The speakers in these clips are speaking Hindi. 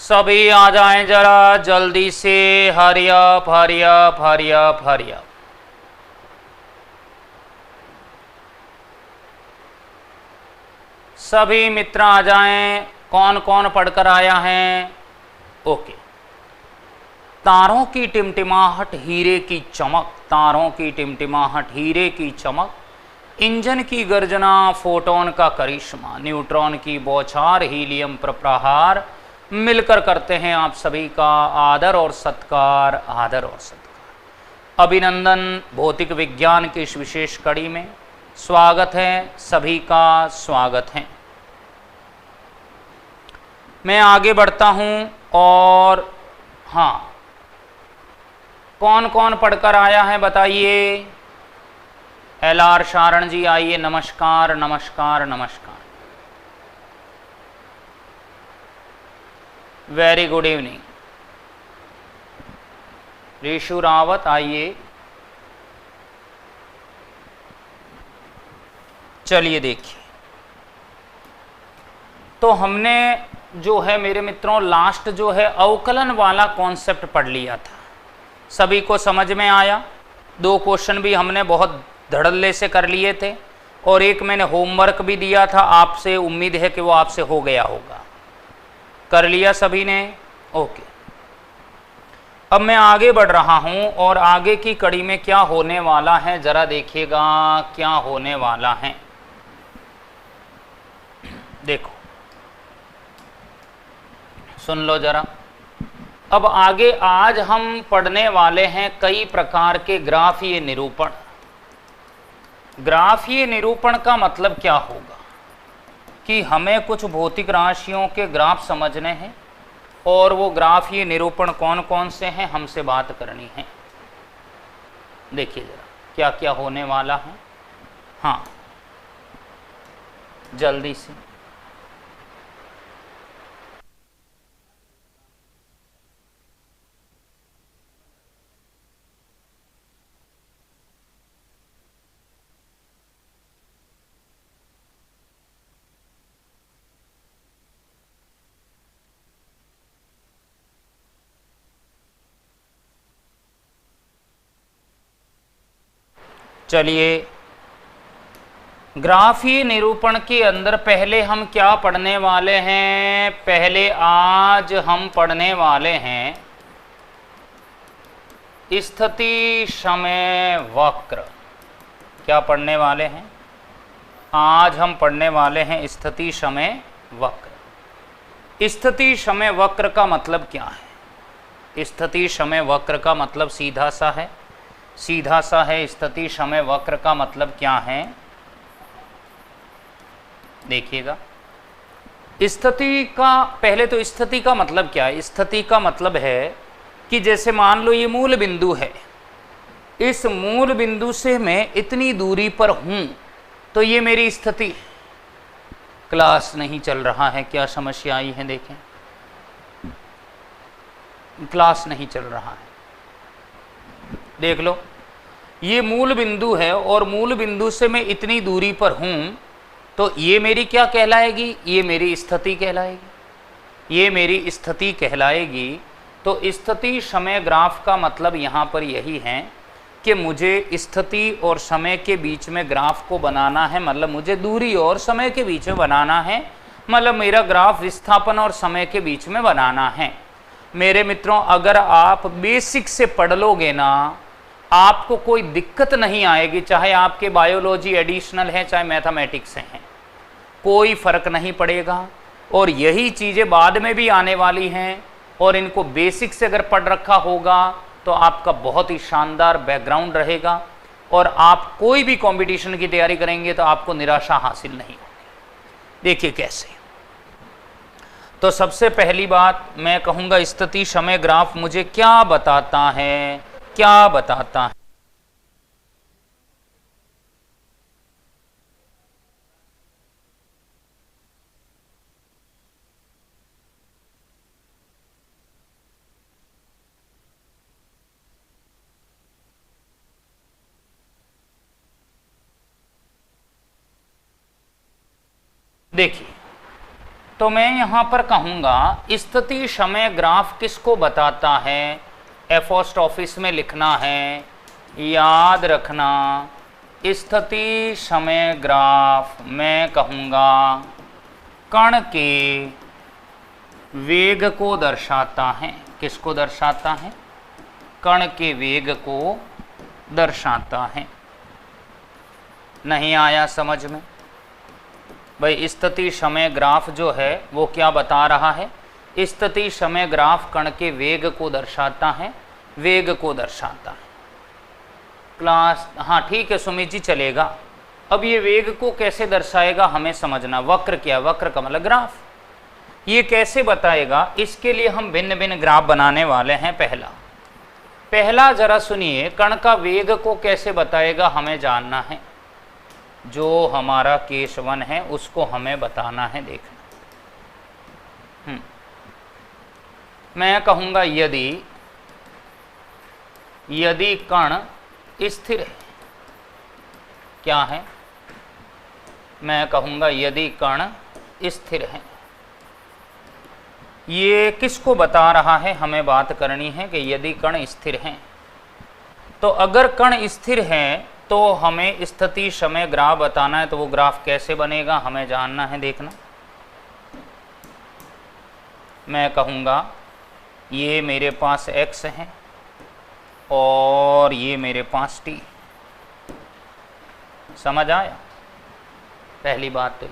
सभी आ जाएं जरा जल्दी से। Hurry up hurry up hurry up hurry up. सभी मित्र आ जाएं। कौन कौन पढ़कर आया है? ओके। तारों की टिमटिमाहट हीरे की चमक, तारों की टिमटिमाहट हीरे की चमक, इंजन की गर्जना फोटोन का करिश्मा, न्यूट्रॉन की बौछार हीलियम पर प्रहार, मिलकर करते हैं आप सभी का आदर और सत्कार, आदर और सत्कार। अभिनंदन। भौतिक विज्ञान की इस विशेष कड़ी में स्वागत है, सभी का स्वागत है। मैं आगे बढ़ता हूं और हाँ, कौन कौन पढ़कर आया है बताइए। LR शारण जी आइए। नमस्कार नमस्कार नमस्कार। Very good evening. Rishu Rawat आइए। चलिए देखिए, तो हमने जो है मेरे मित्रों लास्ट जो है अवकलन वाला कॉन्सेप्ट पढ़ लिया था। सभी को समझ में आया? 2 क्वेश्चन भी हमने बहुत धड़ल्ले से कर लिए थे और एक मैंने होमवर्क भी दिया था, आपसे उम्मीद है कि वो आपसे हो गया होगा। कर लिया सभी ने? ओके। अब मैं आगे बढ़ रहा हूं और आगे की कड़ी में क्या होने वाला है जरा देखिएगा, क्या होने वाला है। देखो, सुन लो जरा। अब आगे आज हम पढ़ने वाले हैं कई प्रकार के ग्राफीय निरूपण। ग्राफीय निरूपण का मतलब क्या होगा कि हमें कुछ भौतिक राशियों के ग्राफ समझने हैं और वो ग्राफीय निरूपण कौन कौन से हैं हमसे बात करनी है। देखिए जरा क्या क्या होने वाला है। हाँ, जल्दी से। चलिए, ग्राफीय निरूपण के अंदर पहले हम क्या पढ़ने वाले हैं? पहले आज हम पढ़ने वाले हैं स्थिति समय वक्र। क्या पढ़ने वाले हैं? आज हम पढ़ने वाले हैं स्थिति समय वक्र। स्थिति समय वक्र का मतलब क्या है? स्थिति समय वक्र का मतलब सीधा सा है, सीधा सा है। स्थिति समय वक्र का मतलब क्या है? देखिएगा, स्थिति का पहले तो स्थिति का मतलब क्या है? स्थिति का मतलब है कि जैसे मान लो ये मूल बिंदु है, इस मूल बिंदु से मैं इतनी दूरी पर हूं तो ये मेरी स्थिति है। क्लास नहीं चल रहा है, क्या समस्या आई है? देखें, क्लास नहीं चल रहा है, देख लो। ये मूल बिंदु है और मूल बिंदु से मैं इतनी दूरी पर हूं तो ये मेरी क्या कहलाएगी? ये मेरी स्थिति कहलाएगी, ये मेरी स्थिति कहलाएगी। तो स्थिति समय ग्राफ का मतलब यहाँ पर यही है कि मुझे स्थिति और समय के बीच में ग्राफ को बनाना है, मतलब मुझे दूरी और समय के बीच में बनाना है, मतलब मेरा ग्राफ विस्थापन और समय के बीच में बनाना है। मेरे मित्रों, अगर आप बेसिक से पढ़ लोगे ना, आपको कोई दिक्कत नहीं आएगी, चाहे आपके बायोलॉजी एडिशनल है चाहे मैथमेटिक्स हैं, कोई फर्क नहीं पड़ेगा। और यही चीज़ें बाद में भी आने वाली हैं और इनको बेसिक से अगर पढ़ रखा होगा तो आपका बहुत ही शानदार बैकग्राउंड रहेगा और आप कोई भी कंपटीशन की तैयारी करेंगे तो आपको निराशा हासिल नहीं होगी। देखिए कैसे। तो सबसे पहली बात मैं कहूँगा, स्थिति समय ग्राफ मुझे क्या बताता है? क्या बताता है? देखिए, तो मैं यहाँ पर कहूँगा स्थिति समय ग्राफ किसको बताता है, एपोस्ट्रोफिस में लिखना है, याद रखना। स्थिति समय ग्राफ मैं कहूँगा कण के वेग को दर्शाता है। किसको दर्शाता है? कण के वेग को दर्शाता है। नहीं आया समझ में? भाई स्थिति समय ग्राफ जो है वो क्या बता रहा है? स्थिति समय ग्राफ कण के वेग को दर्शाता है, वेग को दर्शाता है। क्लास हाँ ठीक है सुमित जी चलेगा। अब ये वेग को कैसे दर्शाएगा हमें समझना। वक्र क्या? वक्र का मतलब ग्राफ। ये कैसे बताएगा? इसके लिए हम भिन्न भिन्न ग्राफ बनाने वाले हैं। पहला जरा सुनिए, कण का वेग को कैसे बताएगा हमें जानना है। जो हमारा केस 1 है उसको हमें बताना है। देखना मैं कहूँगा यदि कण स्थिर है। क्या है? मैं कहूँगा यदि कण स्थिर है। ये किसको बता रहा है? हमें बात करनी है कि यदि कण स्थिर हैं। तो अगर कण स्थिर हैं तो हमें स्थिति समय ग्राफ बताना है। तो वो ग्राफ कैसे बनेगा हमें जानना है। देखना मैं कहूँगा ये मेरे पास x है और ये मेरे पास t। समझ आया? पहली बात तो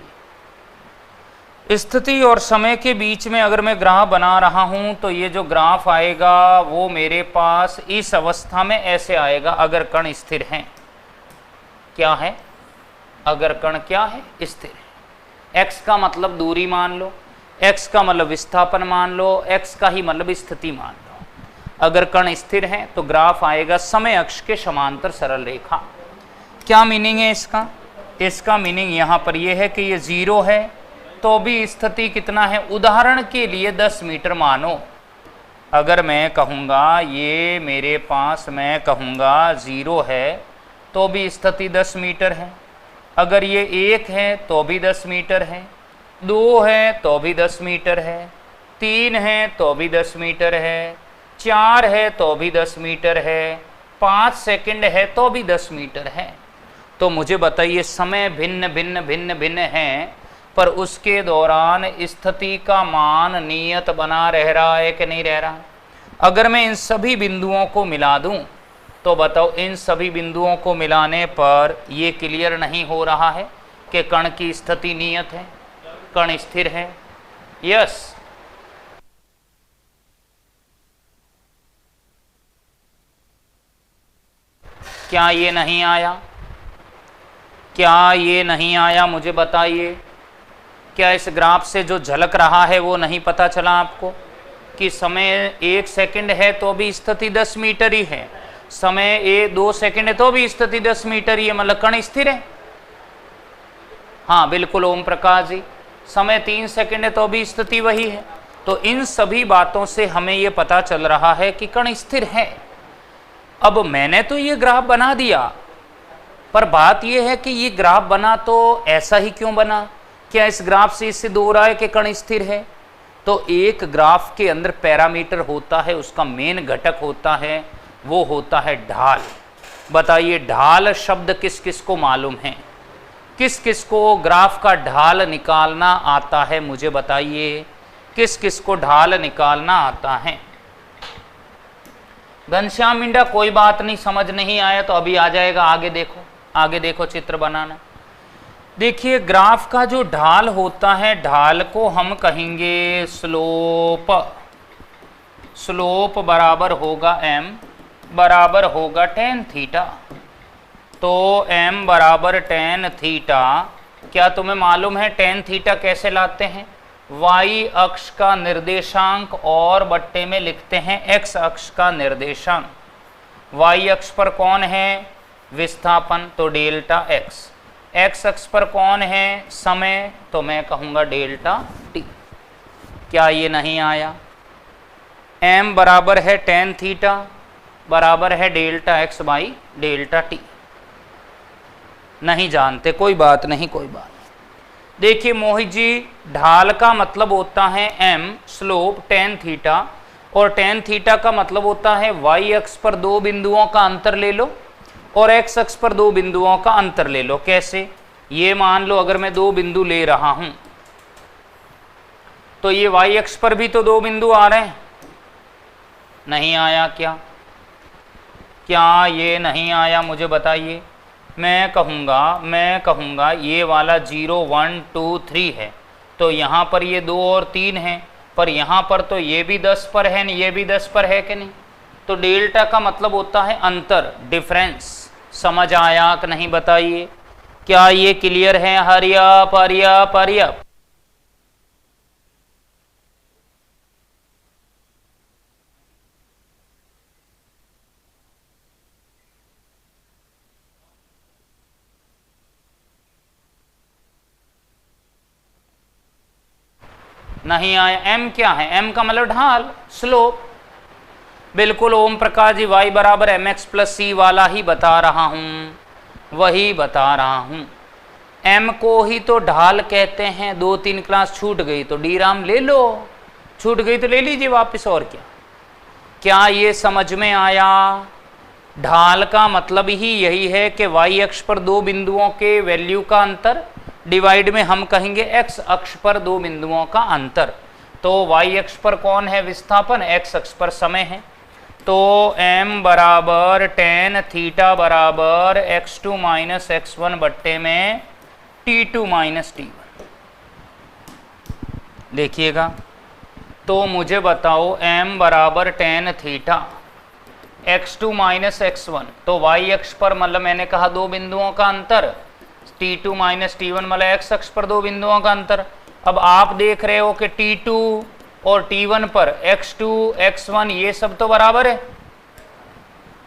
ये स्थिति और समय के बीच में अगर मैं ग्राफ बना रहा हूं तो ये जो ग्राफ आएगा वो मेरे पास इस अवस्था में ऐसे आएगा अगर कण स्थिर हैं। क्या है? अगर कण क्या है? स्थिर है। x का मतलब दूरी मान लो, x का मतलब विस्थापन मान लो, x का ही मतलब स्थिति मान लो। अगर कण स्थिर है तो ग्राफ आएगा समय अक्ष के समांतर सरल रेखा। क्या मीनिंग है इसका? इसका मीनिंग यहाँ पर यह है कि ये 0 है तो भी स्थिति कितना है? उदाहरण के लिए 10 मीटर मानो। अगर मैं कहूँगा ये मेरे पास मैं कहूँगा 0 है तो भी स्थिति 10 मीटर है। अगर ये 1 है तो भी 10 मीटर है, 2 है तो भी 10 मीटर है, 3 है तो भी 10 मीटर है, 4 है तो भी 10 मीटर है, 5 सेकंड है तो भी 10 मीटर है। तो मुझे बताइए समय भिन्न भिन्न भिन्न भिन्न हैं पर उसके दौरान स्थिति का मान नियत बना रह रहा है कि नहीं रह रहा? अगर मैं इन सभी बिंदुओं को मिला दूं तो बताओ इन सभी बिंदुओं को मिलाने पर ये क्लियर नहीं हो रहा है कि कण की स्थिति नियत है, कण स्थिर है। यस क्या ये नहीं आया? क्या ये नहीं आया? मुझे बताइए। क्या इस ग्राफ से जो झलक रहा है वो नहीं पता चला आपको कि समय 1 सेकंड है तो भी स्थिति 10 मीटर ही है, समय 2 सेकंड है तो भी स्थिति 10 मीटर ही है, मतलब कण स्थिर है। हाँ बिल्कुल ओम प्रकाश जी, समय 3 सेकंड है तो भी स्थिति वही है। तो इन सभी बातों से हमें ये पता चल रहा है कि कण स्थिर है। अब मैंने तो ये ग्राफ बना दिया पर बात यह है कि ये ग्राफ बना तो ऐसा ही क्यों बना? क्या इस ग्राफ से इससे दो रहा है कि कण स्थिर है? तो एक ग्राफ के अंदर पैरामीटर होता है, उसका मेन घटक होता है, वो होता है ढाल। बताइए ढाल शब्द किस किस को मालूम है? किस किस को ग्राफ का ढाल निकालना आता है? मुझे बताइए किस किस को ढाल निकालना आता है? घनश्याम मिंडा कोई बात नहीं, समझ नहीं आया तो अभी आ जाएगा। आगे देखो, आगे देखो चित्र बनाना। देखिए ग्राफ का जो ढाल होता है, ढाल को हम कहेंगे स्लोप। स्लोप बराबर होगा m बराबर होगा tan थीटा। तो m बराबर tan थीटा। क्या तुम्हें मालूम है tan थीटा कैसे लाते हैं? y अक्ष का निर्देशांक और बट्टे में लिखते हैं x अक्ष का निर्देशांक। y अक्ष पर कौन है? विस्थापन, तो डेल्टा x। x अक्ष पर कौन है? समय, तो मैं कहूँगा डेल्टा t। क्या ये नहीं आया? m बराबर है tan थीटा बराबर है delta x by delta t। नहीं जानते, कोई बात नहीं, कोई बात नहीं। देखिए मोहित जी, ढाल का मतलब होता है m, स्लोप tan थीटा, और tan थीटा का मतलब होता है y अक्ष पर दो बिंदुओं का अंतर ले लो और x अक्ष पर दो बिंदुओं का अंतर ले लो। कैसे? ये मान लो अगर मैं दो बिंदु ले रहा हूं तो ये y अक्ष पर भी तो दो बिंदु आ रहे हैं, नहीं आया क्या? क्या ये नहीं आया? मुझे बताइए। मैं कहूँगा ये वाला 0 1 2 3 है, तो यहाँ पर ये 2 और 3 है, पर यहाँ पर तो ये भी 10 पर है, ये भी 10 पर है कि नहीं? तो डेल्टा का मतलब होता है अंतर, डिफरेंस। समझ आया कि नहीं बताइए? क्या ये क्लियर है? Hurry up hurry up hurry up. नहीं आया? m क्या है? m का मतलब ढाल, स्लोप। बिल्कुल ओम प्रकाश जी, y बराबर mx प्लस सी वाला ही बता रहा हूं, वही बता रहा हूं। m को ही तो ढाल कहते हैं। 2-3 क्लास छूट गई तो डी राम ले लो, छूट गई तो ले लीजिए वापस, और क्या। क्या ये समझ में आया? ढाल का मतलब ही यही है कि y अक्ष पर दो बिंदुओं के वैल्यू का अंतर, डिवाइड में हम कहेंगे x अक्ष पर दो बिंदुओं का अंतर। तो y अक्ष पर कौन है विस्थापन, x अक्ष पर समय है। तो m बराबर tan थीटा बराबर x2 माइनस x1 बट्टे में t2 माइनस t1। देखिएगा, तो मुझे बताओ m बराबर tan theta x2 minus x1, तो y अक्ष पर मतलब मैंने कहा दो बिंदुओं का अंतर, t2 माइनस t1 मतलब x अक्ष पर दो बिंदुओं का अंतर। अब आप देख रहे हो कि t2 और t1 पर x2 x1 ये सब तो बराबर है।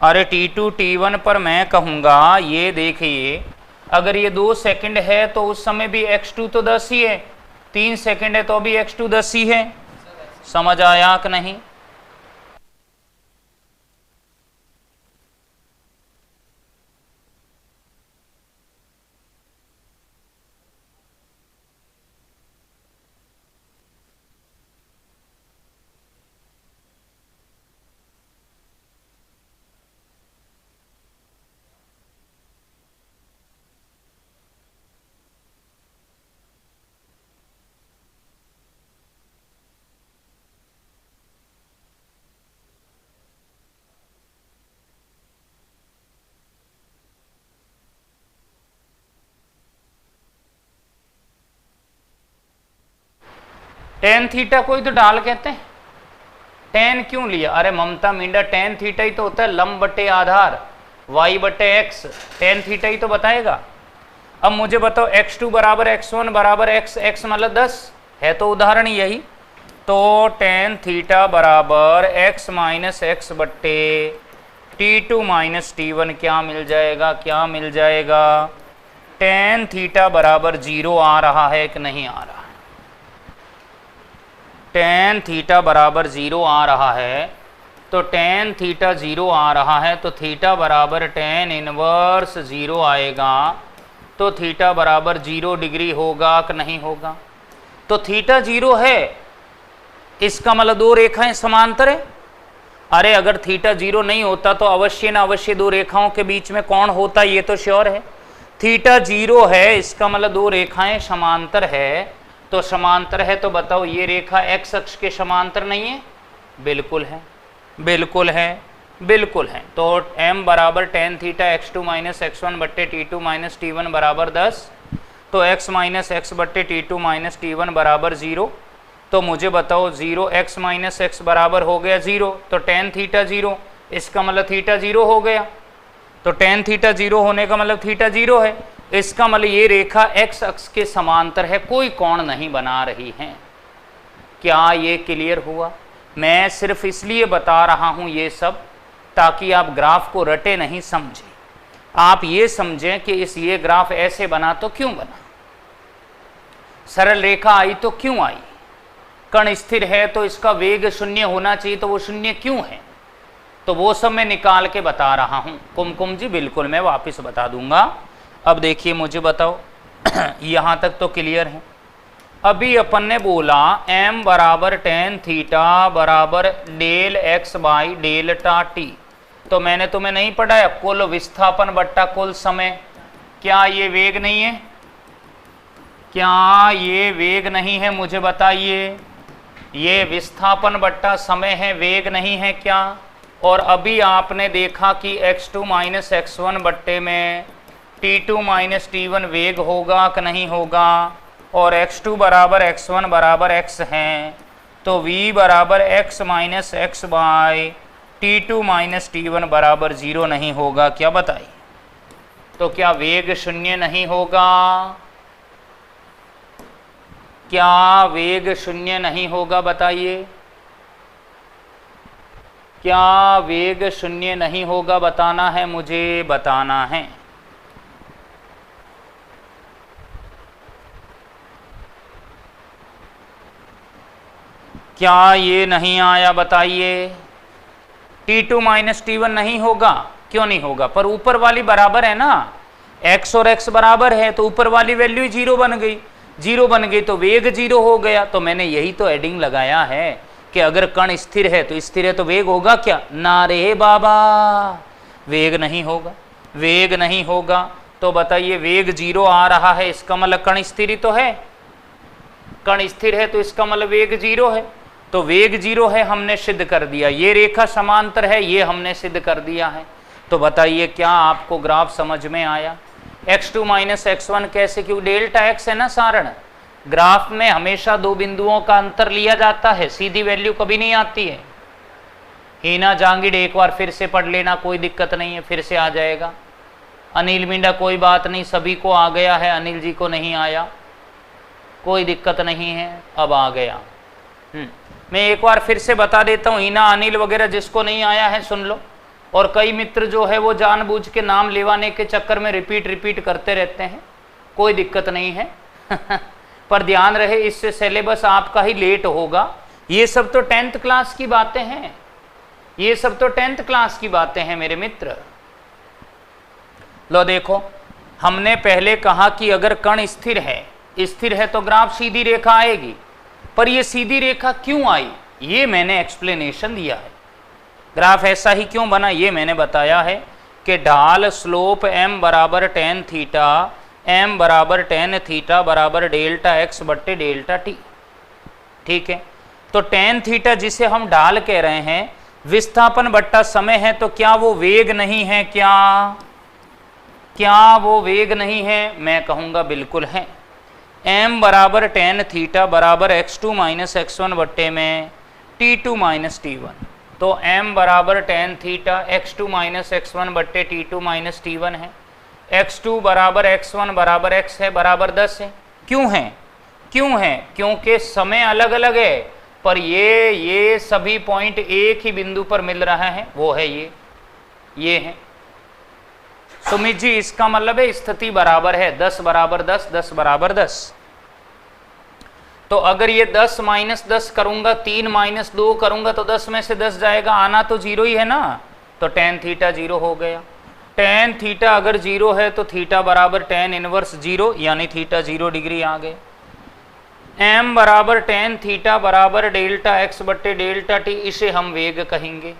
अरे t2 t1 पर मैं कहूँगा, ये देखिए, अगर ये 2 सेकंड है तो उस समय भी x2 तो 10 ही है, 3 सेकंड है तो भी x2 10 ही है। समझ आया कि नहीं? टेन थीटा को ही तो ढाल कहते हैं। टेन क्यों लिया? अरे ममता मिंडा, टेन थीटा ही तो होता है लंब बटे आधार, y बटे x, टेन थीटा ही तो बताएगा। अब मुझे बताओ x2 बराबर x1 बराबर x, x मतलब 10 है, तो उदाहरण यही। तो टेन थीटा बराबर x माइनस एक्स बट्टे t2 माइनस t1 क्या मिल जाएगा? क्या मिल जाएगा? टेन थीटा बराबर 0 आ रहा है कि नहीं आ रहा है? टेन थीटा बराबर 0 आ रहा है, तो टेन थीटा 0 आ रहा है, तो थीटा बराबर टेन इनवर्स 0 आएगा, तो थीटा बराबर 0 डिग्री होगा कि नहीं होगा? तो थीटा 0 है, इसका मतलब दो रेखाएं समांतर है। अरे अगर थीटा 0 नहीं होता तो अवश्य न अवश्य दो रेखाओं के बीच में कोण होता, ये तो श्योर है। थीटा 0 है, इसका मतलब दो रेखाएं समांतर है, तो समांतर है तो बताओ ये रेखा x अक्ष के समांतर नहीं है? बिल्कुल है, बिल्कुल है, बिल्कुल है। तो m बराबर ten theta x2 minus x1 बट्टे t2 माइनस t1 बराबर 10, तो x माइनस एक्स बट्टे t2 माइनस t1 बराबर 0। तो मुझे बताओ 0 x माइनस एक्स बराबर हो गया 0, तो टेन थीटा 0, इसका मतलब थीटा 0 हो गया। तो टेन थीटा 0 होने का मतलब थीटा 0 है, इसका मतलब ये रेखा x अक्ष के समांतर है, कोई कोण नहीं बना रही है। क्या ये क्लियर हुआ? मैं सिर्फ इसलिए बता रहा हूं ये सब ताकि आप ग्राफ को रटे नहीं समझें, आप ये समझें कि ये ग्राफ ऐसे बना तो क्यों बना, सरल रेखा आई तो क्यों आई, कण स्थिर है तो इसका वेग शून्य होना चाहिए तो वो शून्य क्यों है, तो वो सब मैं निकाल के बता रहा हूं। कुमकुम जी बिल्कुल मैं वापस बता दूंगा। अब देखिए मुझे बताओ, यहाँ तक तो क्लियर है। अभी अपन ने बोला m बराबर टेन थीटा बराबर del x by delta t, तो मैंने तुम्हें नहीं पढ़ाया कुल विस्थापन बट्टा कुल समय। क्या ये वेग नहीं है? क्या ये वेग नहीं है? मुझे बताइए। ये विस्थापन बट्टा समय है, वेग नहीं है क्या? और अभी आपने देखा कि x2 माइनस x1 बट्टे में t2 माइनस t1 वेग होगा कि नहीं होगा? और x2 बराबर x1 बराबर x है, तो v बराबर x minus x by t2 minus t1 बराबर 0 नहीं होगा क्या? बताइए। तो क्या वेग शून्य नहीं होगा? क्या वेग शून्य नहीं होगा? बताइए। क्या वेग शून्य नहीं होगा? बताना है मुझे, बताना है। क्या ये नहीं आया? बताइए। t2 माइनस t1 नहीं होगा। क्यों नहीं होगा? पर ऊपर वाली बराबर है ना, x और x बराबर है, तो ऊपर वाली वैल्यू 0 बन गई। 0 बन गई तो वेग 0 हो गया। तो मैंने यही तो एडिंग लगाया है कि अगर कण स्थिर है तो स्थिर है तो वेग होगा क्या? ना रे बाबा, वेग नहीं होगा। वेग नहीं होगा तो बताइए, वेग 0 आ रहा है, इसका मतलब कण स्थिर ही तो है। कण स्थिर है तो इसका मतलब वेग 0 है। तो वेग 0 है, हमने सिद्ध कर दिया। ये रेखा समांतर है, ये हमने सिद्ध कर दिया है। तो बताइए, क्या आपको ग्राफ समझ में आया? x2 माइनस x1 कैसे? क्यों? डेल्टा x है ना सारण। ग्राफ में हमेशा दो बिंदुओं का अंतर लिया जाता है, सीधी वैल्यू कभी नहीं आती है। हीना जांगिड एक बार फिर से पढ़ लेना, कोई दिक्कत नहीं है, फिर से आ जाएगा। अनिल मिंडा कोई बात नहीं, सभी को आ गया है, अनिल जी को नहीं आया, कोई दिक्कत नहीं है, अब आ गया। मैं एक बार फिर से बता देता हूँ, हीना अनिल वगैरह जिसको नहीं आया है सुन लो। और कई मित्र जो है वो जानबूझ के नाम लेवाने के चक्कर में रिपीट करते रहते हैं, कोई दिक्कत नहीं है। पर ध्यान रहे, इससे सिलेबस आपका ही लेट होगा। ये सब तो 10th क्लास की बातें हैं, ये सब तो 10th क्लास की बातें हैं मेरे मित्र। लो देखो, हमने पहले कहा कि अगर कण स्थिर है तो ग्राफ सीधी रेखा आएगी। पर ये सीधी रेखा क्यों आई, ये मैंने एक्सप्लेनेशन दिया है। ग्राफ ऐसा ही क्यों बना, ये मैंने बताया है कि ढाल स्लोप m बराबर टेन थीटा, m बराबर टेन थीटा बराबर डेल्टा x बट्टे डेल्टा t। ठीक है, तो टेन थीटा जिसे हम ढाल कह रहे हैं, विस्थापन बट्टा समय है, तो क्या वो वेग नहीं है? क्या वो वेग नहीं है? मैं कहूँगा बिल्कुल है। m बराबर टेन थीटा बराबर x2 माइनस x1 बट्टे में t2 माइनस t1। तो m बराबर ten theta x2 minus x1 बट्टे t2 माइनस t1 है। x2 बराबर x1 बराबर x है, बराबर 10 है। क्यों है? क्योंकि समय अलग अलग है, पर ये सभी पॉइंट एक ही बिंदु पर मिल रहा है, वो है ये है। सुमित जी, इसका मतलब है स्थिति बराबर है, 10 बराबर 10, 10 बराबर 10। तो अगर ये 10 माइनस 10 करूंगा, 3 माइनस 2 करूंगा, तो 10 में से 10 जाएगा, आना तो 0 ही है ना। तो टेन थीटा 0 हो गया। टेन थीटा अगर 0 है तो थीटा बराबर टेन इनवर्स 0, यानी थीटा 0 डिग्री आ गए। m बराबर टेन थीटा बराबर डेल्टा x बट्टे डेल्टा t, इसे हम वेग कहेंगे।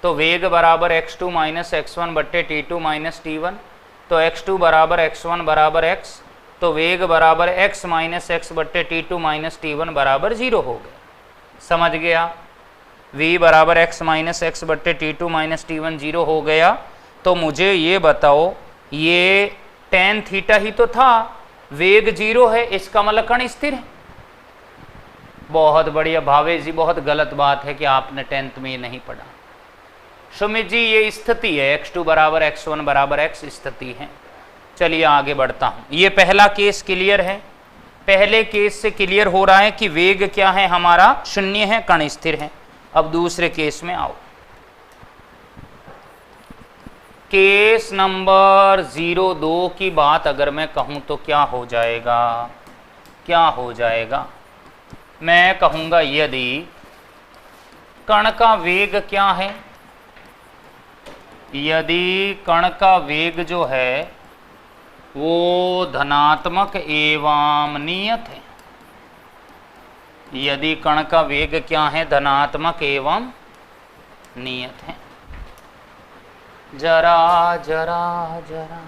तो वेग बराबर x2 माइनस x1 बट्टे t2 माइनस t1। तो x2 बराबर x1 बराबर x, तो वेग बराबर x माइनस x बट्टे t2 माइनस t1 बराबर 0 हो गया। समझ गया? v बराबर x माइनस x बट्टे t2 माइनस t1 0 हो गया। तो मुझे ये बताओ, ये टेन थीटा ही तो था, वेग 0 है, इसका मतलब कण स्थिर है। बहुत बढ़िया भावेश जी, बहुत गलत बात है कि आपने 10th में ये नहीं पढ़ा। सुमित जी, ये स्थिति है, x2 बराबर x1 बराबर x स्थिति है। चलिए आगे बढ़ता हूं। ये पहला केस क्लियर है, पहले केस से क्लियर हो रहा है कि वेग क्या है हमारा, शून्य है, कण स्थिर है। अब दूसरे केस में आओ। केस नंबर 02 की बात अगर मैं कहूं तो क्या हो जाएगा? मैं कहूंगा यदि कण का वेग क्या है, यदि कण का वेग जो है वो धनात्मक एवं नियत है। यदि कण का वेग क्या है, धनात्मक एवं नियत है। जरा जरा जरा,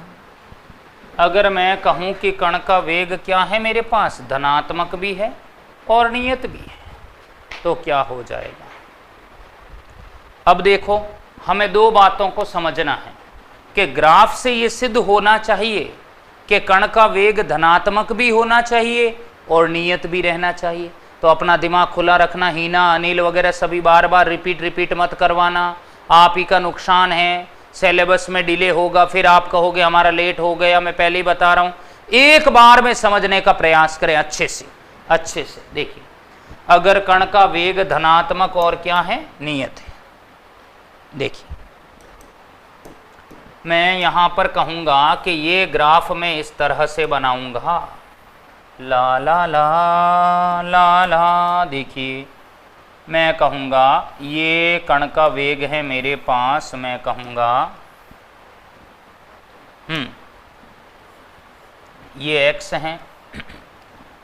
अगर मैं कहूं कि कण का वेग क्या है मेरे पास, धनात्मक भी है और नियत भी है, तो क्या हो जाएगा। अब देखो, हमें दो बातों को समझना है कि ग्राफ से ये सिद्ध होना चाहिए कि कण का वेग धनात्मक भी होना चाहिए और नियत भी रहना चाहिए। तो अपना दिमाग खुला रखना, हीना अनिल वगैरह सभी बार बार रिपीट मत करवाना, आप ही का नुकसान है। सिलेबस में डिले होगा, फिर आप कहोगे हमारा लेट हो गया। मैं पहले ही बता रहा हूं, एक बार में समझने का प्रयास करें अच्छे से। देखिए, अगर कण का वेग धनात्मक और क्या है, नियत है। देखिए, मैं यहां पर कहूंगा कि ये ग्राफ मैं इस तरह से बनाऊंगा, ला ला ला ला ला। देखिए, मैं कहूंगा ये कण का वेग है मेरे पास, मैं कहूंगा ये x है,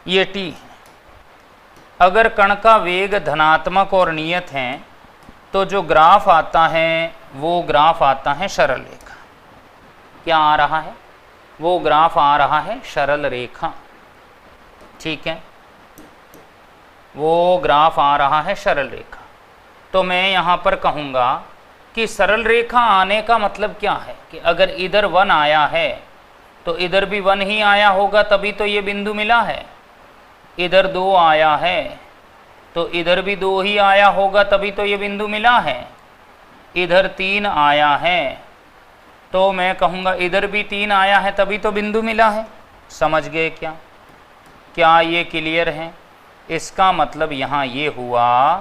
ये t है। अगर कण का वेग धनात्मक और नियत है तो जो ग्राफ आता है वो ग्राफ आता है सरल रेखा। क्या आ रहा है, वो ग्राफ आ रहा है सरल रेखा। ठीक है, वो ग्राफ आ रहा है सरल रेखा। तो मैं यहाँ पर कहूँगा कि सरल रेखा आने का मतलब क्या है कि अगर इधर 1 आया है तो इधर भी 1 ही आया होगा, तभी तो ये बिंदु मिला है। इधर 2 आया है तो इधर भी 2 ही आया होगा, तभी तो ये बिंदु मिला है। इधर 3 आया है तो मैं कहूँगा इधर भी 3 आया है, तभी तो बिंदु मिला है। समझ गए क्या? क्या ये क्लियर है? इसका मतलब यहाँ ये हुआ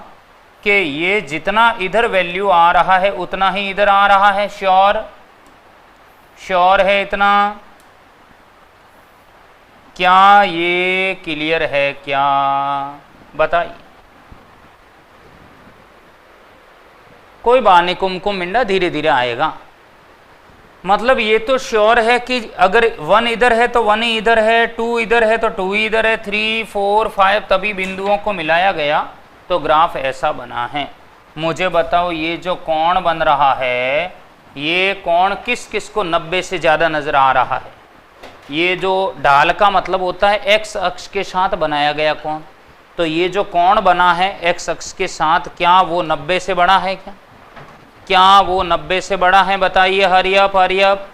कि ये जितना इधर वैल्यू आ रहा है उतना ही इधर आ रहा है। श्योर है इतना? क्या ये क्लियर है क्या? बताइए। कोई बात नहीं, कुमकुम मिंडा धीरे धीरे आएगा। मतलब ये तो श्योर है कि अगर 1 इधर है तो 1 ही इधर है, 2 इधर है तो 2 ही इधर है, 3 4 5 तभी बिंदुओं को मिलाया गया तो ग्राफ ऐसा बना है। मुझे बताओ, ये जो कोण बन रहा है, ये कोण किस किस को 90 से ज़्यादा नज़र आ रहा है? ये जो ढाल का मतलब होता है x अक्ष के साथ बनाया गया कोण, तो ये जो कोण बना है x अक्ष के साथ, क्या वो 90 से बड़ा है? क्या वो 90 से बड़ा है? बताइए, हरी अप।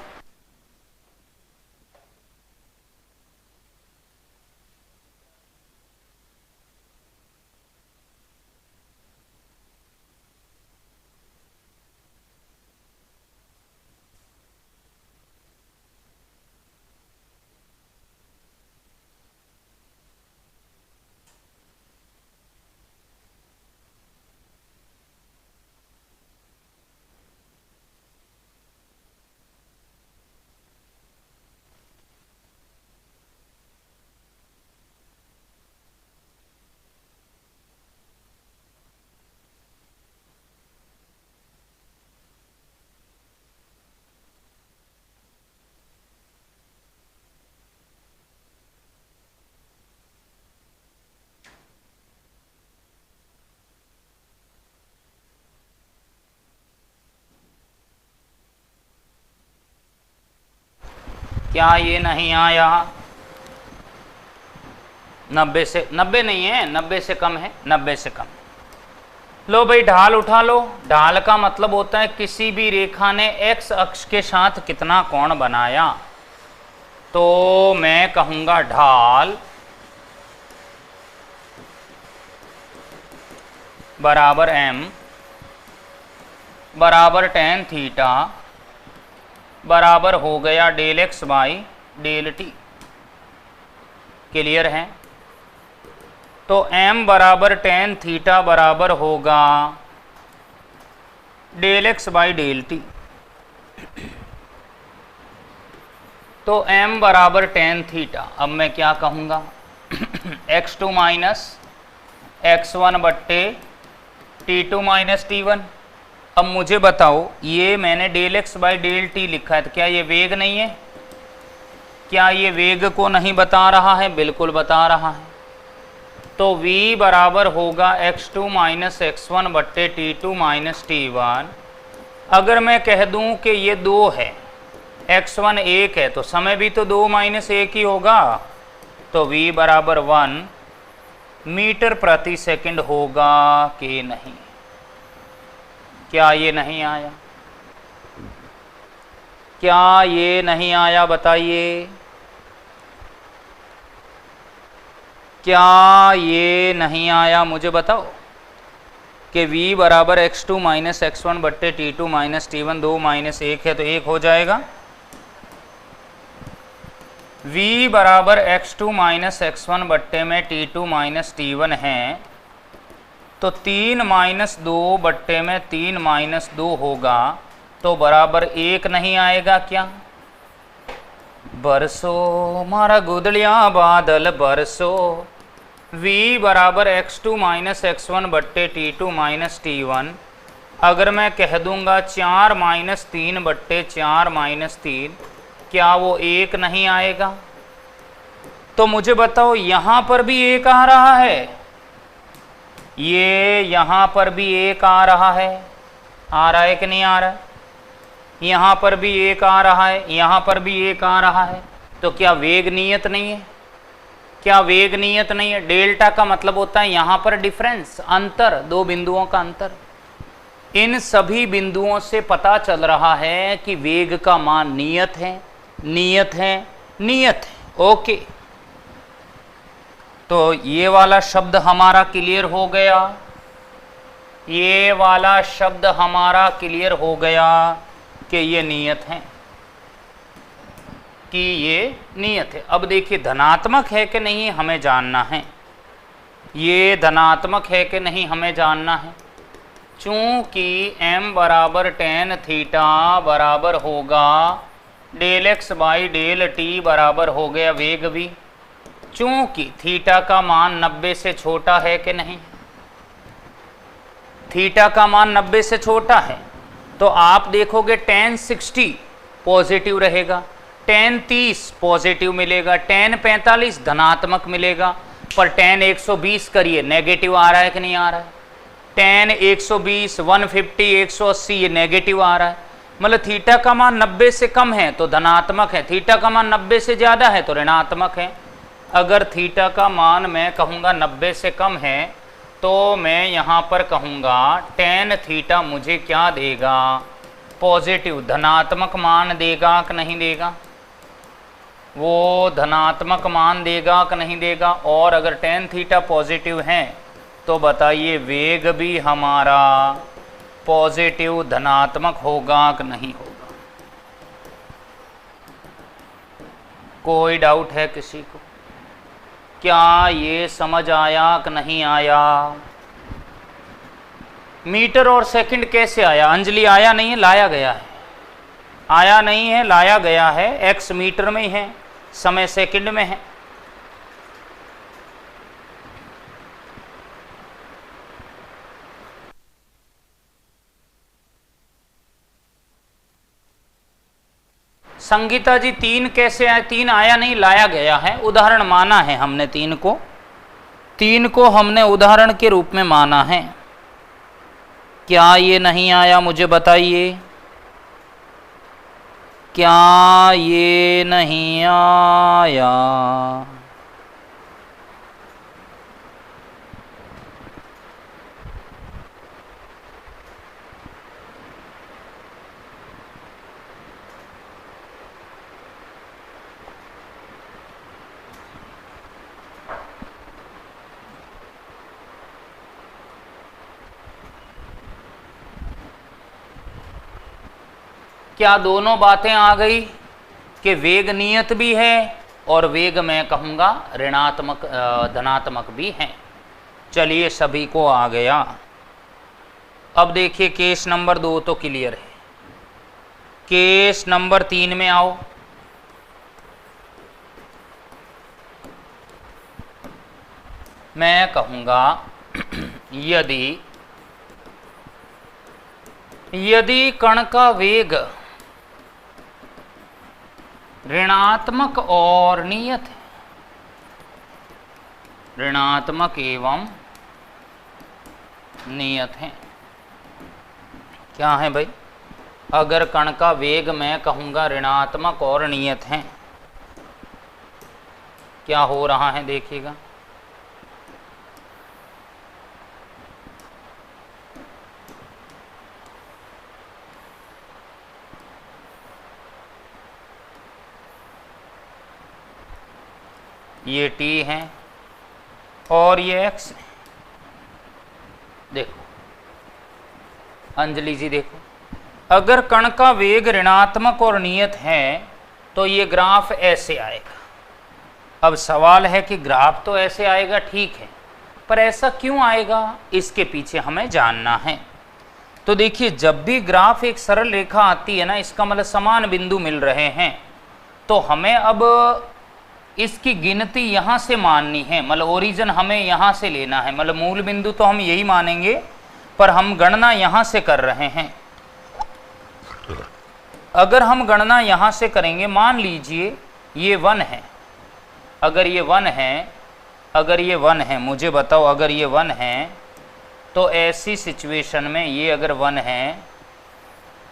क्या ये नहीं आया? 90 से, 90 नहीं है, 90 से कम है, 90 से कम। लो भाई, ढाल उठा लो। ढाल का मतलब होता है किसी भी रेखा ने x अक्ष के साथ कितना कोण बनाया। तो मैं कहूंगा ढाल बराबर m बराबर tan थीटा बराबर हो गया del x by del t। Clear है? तो m बराबर tan थीटा बराबर होगा del x by del t। तो m बराबर tan थीटा, अब मैं क्या कहूँगा x2 माइनस x1 बट्टे t2 माइनस t1। अब मुझे बताओ, ये मैंने del x by del t लिखा है, तो क्या ये वेग नहीं है? क्या ये वेग को नहीं बता रहा है? बिल्कुल बता रहा है। तो v बराबर होगा x2 माइनस x1 बट्टे t2 माइनस t1। अगर मैं कह दूं कि ये 2 है, x1 1 है, तो समय भी तो 2 माइनस 1 ही होगा। तो v बराबर 1 मीटर प्रति सेकंड होगा कि नहीं? क्या ये नहीं आया? क्या ये नहीं आया? बताइए, क्या ये नहीं आया? मुझे बताओ कि v बराबर x2 माइनस x1 बट्टे t2 माइनस t1, 2 माइनस 1 है तो 1 हो जाएगा। v बराबर x2 माइनस x1 बट्टे में t2 माइनस t1 है तो 3 माइनस 2 बट्टे में 3 माइनस 2 होगा, तो बराबर 1 नहीं आएगा क्या? बरसो मारा गुदलियां बादल बरसो। v बराबर x2 माइनस x1 बट्टे t2 माइनस t1। अगर मैं कह दूंगा 4 माइनस 3 बट्टे 4 माइनस 3, क्या वो 1 नहीं आएगा? तो मुझे बताओ, यहां पर भी 1 आ रहा है, ये यहां पर भी 1 आ रहा है। आ रहा है कि नहीं आ रहा है? यहां पर भी 1 आ रहा है, यहां पर भी 1 आ रहा है। तो क्या वेग नियत नहीं है? क्या वेग नियत नहीं है? डेल्टा का मतलब होता है यहां पर डिफरेंस, अंतर, दो बिंदुओं का अंतर। इन सभी बिंदुओं से पता चल रहा है कि वेग का मान नियत है, नियत है, नियत है। ओके, तो ये वाला शब्द हमारा क्लियर हो गया, ये वाला शब्द हमारा क्लियर हो गया कि ये नियत है, कि ये नियत है। अब देखिए, धनात्मक है कि नहीं हमें जानना है, ये धनात्मक है कि नहीं हमें जानना है। चूँकि m बराबर tan थीटा बराबर होगा del x by del t बराबर हो गया वेग v। चूँकि थीटा का मान 90 से छोटा है कि नहीं, थीटा का मान 90 से छोटा है, तो आप देखोगे tan 60 पॉजिटिव रहेगा, tan 30 पॉजिटिव मिलेगा, tan 45 धनात्मक मिलेगा, पर tan 120 करिए नेगेटिव आ रहा है कि नहीं आ रहा है? tan 120, 150, 180 ये नेगेटिव आ रहा है। मतलब थीटा का मान 90 से कम है तो धनात्मक है, थीटा का मान 90 से ज़्यादा है तो ऋणात्मक है। अगर थीटा का मान मैं कहूँगा 90 से कम है तो मैं यहाँ पर कहूँगा tan थीटा मुझे क्या देगा? पॉजिटिव, धनात्मक मान देगा कि नहीं देगा? वो धनात्मक मान देगा कि नहीं देगा? और अगर tan थीटा पॉजिटिव है तो बताइए वेग भी हमारा पॉजिटिव धनात्मक होगा कि नहीं होगा? कोई डाउट है किसी को? क्या ये समझ आया कि नहीं आया? मीटर और सेकंड कैसे आया? अंजलि आया नहीं है, लाया गया है। आया नहीं है, लाया गया है। एक्स मीटर में है, समय सेकंड में है। संगीता जी 3 कैसे आया? 3 आया नहीं, लाया गया है, उदाहरण माना है हमने। 3 को हमने उदाहरण के रूप में माना है। क्या ये नहीं आया? मुझे बताइए, क्या ये नहीं आया? क्या दोनों बातें आ गई कि वेग नियत भी है और वेग मैं कहूँगा ऋणात्मक धनात्मक भी है? चलिए, सभी को आ गया। अब देखिए, केस नंबर 2 तो क्लियर है। केस नंबर 3 में आओ। मैं कहूँगा यदि कण का वेग ऋणात्मक और नियत है, ऋणात्मक एवं नियत है। क्या है भाई? अगर कण का वेग मैं कहूँगा ऋणात्मक और नियत है, क्या हो रहा है देखिएगा। ये t है और ये x है। देखो अंजलि जी, देखो अगर कण का वेग ऋणात्मक और नियत है तो ये ग्राफ ऐसे आएगा। अब सवाल है कि ग्राफ तो ऐसे आएगा, ठीक है, पर ऐसा क्यों आएगा, इसके पीछे हमें जानना है। तो देखिए, जब भी ग्राफ एक सरल रेखा आती है ना, इसका मतलब समान बिंदु मिल रहे हैं, तो हमें अब इसकी गिनती यहाँ से माननी है, मतलब ओरिजिन हमें यहाँ से लेना है, मतलब मूल बिंदु तो हम यही मानेंगे, पर हम गणना यहाँ से कर रहे हैं। अगर हम गणना यहाँ से करेंगे, मान लीजिए ये 1 है, अगर ये 1 है, अगर ये 1 है, मुझे बताओ अगर ये 1 है, तो ऐसी सिचुएशन में ये अगर 1 है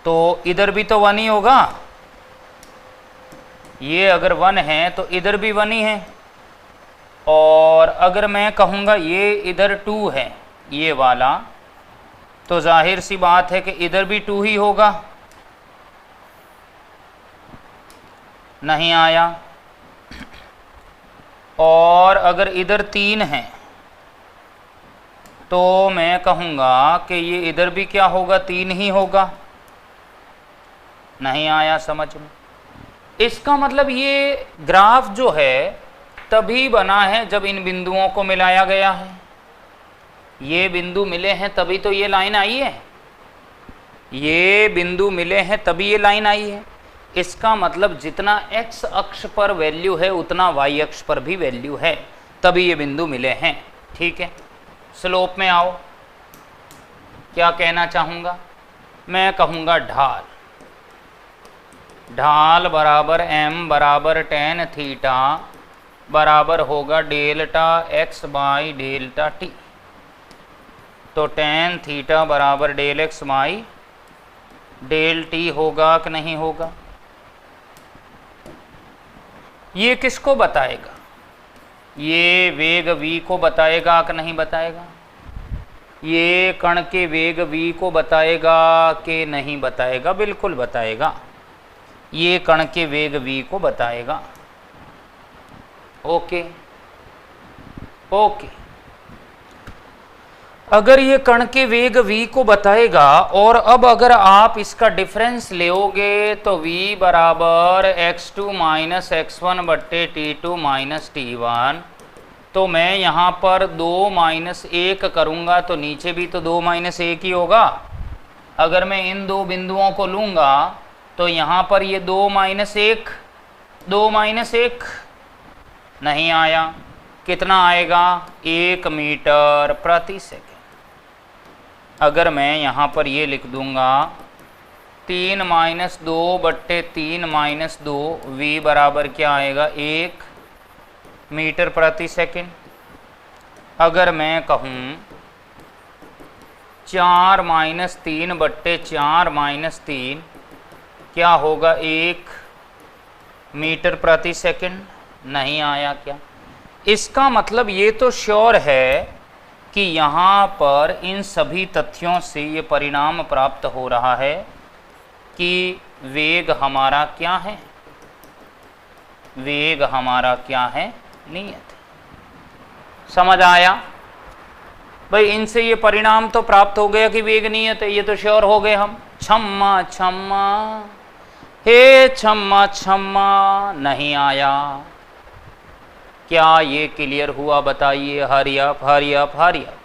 तो इधर भी तो 1 ही होगा, ये अगर 1 है तो इधर भी 1 ही है, और अगर मैं कहूँगा ये इधर 2 है ये वाला, तो जाहिर सी बात है कि इधर भी 2 ही होगा। नहीं आया। और अगर इधर 3 है तो मैं कहूँगा कि ये इधर भी क्या होगा, 3 ही होगा। नहीं आया समझ में? इसका मतलब ये ग्राफ जो है तभी बना है जब इन बिंदुओं को मिलाया गया है, ये बिंदु मिले हैं तभी तो ये लाइन आई है, ये बिंदु मिले हैं तभी ये लाइन आई है। इसका मतलब जितना x अक्ष पर वैल्यू है उतना y अक्ष पर भी वैल्यू है, तभी ये बिंदु मिले हैं। ठीक है, स्लोप में आओ। क्या कहना चाहूँगा मैं? कहूँगा ढाल, ढाल बराबर m बराबर tan थीटा बराबर होगा delta x by delta t। तो tan थीटा बराबर del x by del t होगा कि नहीं होगा? ये किसको बताएगा? ये वेग v को बताएगा कि नहीं बताएगा? ये कण के वेग v को बताएगा कि नहीं बताएगा? बिल्कुल बताएगा, ये कण के वेग v को बताएगा। ओके ओके, अगर ये कण के वेग v को बताएगा, और अब अगर आप इसका डिफरेंस लेओगे तो v बराबर x2 माइनस x1 बट्टे t2 माइनस t1, तो मैं यहाँ पर 2 माइनस 1 करूँगा तो नीचे भी तो 2 माइनस 1 ही होगा। अगर मैं इन दो बिंदुओं को लूँगा तो यहाँ पर ये 2 माइनस 1, 2 माइनस 1 नहीं आया। कितना आएगा? 1 मीटर प्रति सेकंड। अगर मैं यहाँ पर ये लिख दूँगा 3 माइनस 2 बट्टे 3 माइनस 2, v बराबर क्या आएगा? 1 मीटर प्रति सेकंड। अगर मैं कहूँ 4 माइनस 3 बट्टे 4 माइनस 3, क्या होगा? 1 मीटर प्रति सेकंड। नहीं आया क्या? इसका मतलब ये तो श्योर है कि यहाँ पर इन सभी तथ्यों से ये परिणाम प्राप्त हो रहा है कि वेग हमारा क्या है? वेग हमारा क्या है? नियत। समझ आया भाई? इनसे ये परिणाम तो प्राप्त हो गया कि वेग नियत है, ये तो श्योर हो गए हम। छम्मा छम्मा, हे छम्मा छम्मा, नहीं आया। क्या ये क्लियर हुआ? बताइए। Hurry up hurry up hurry up.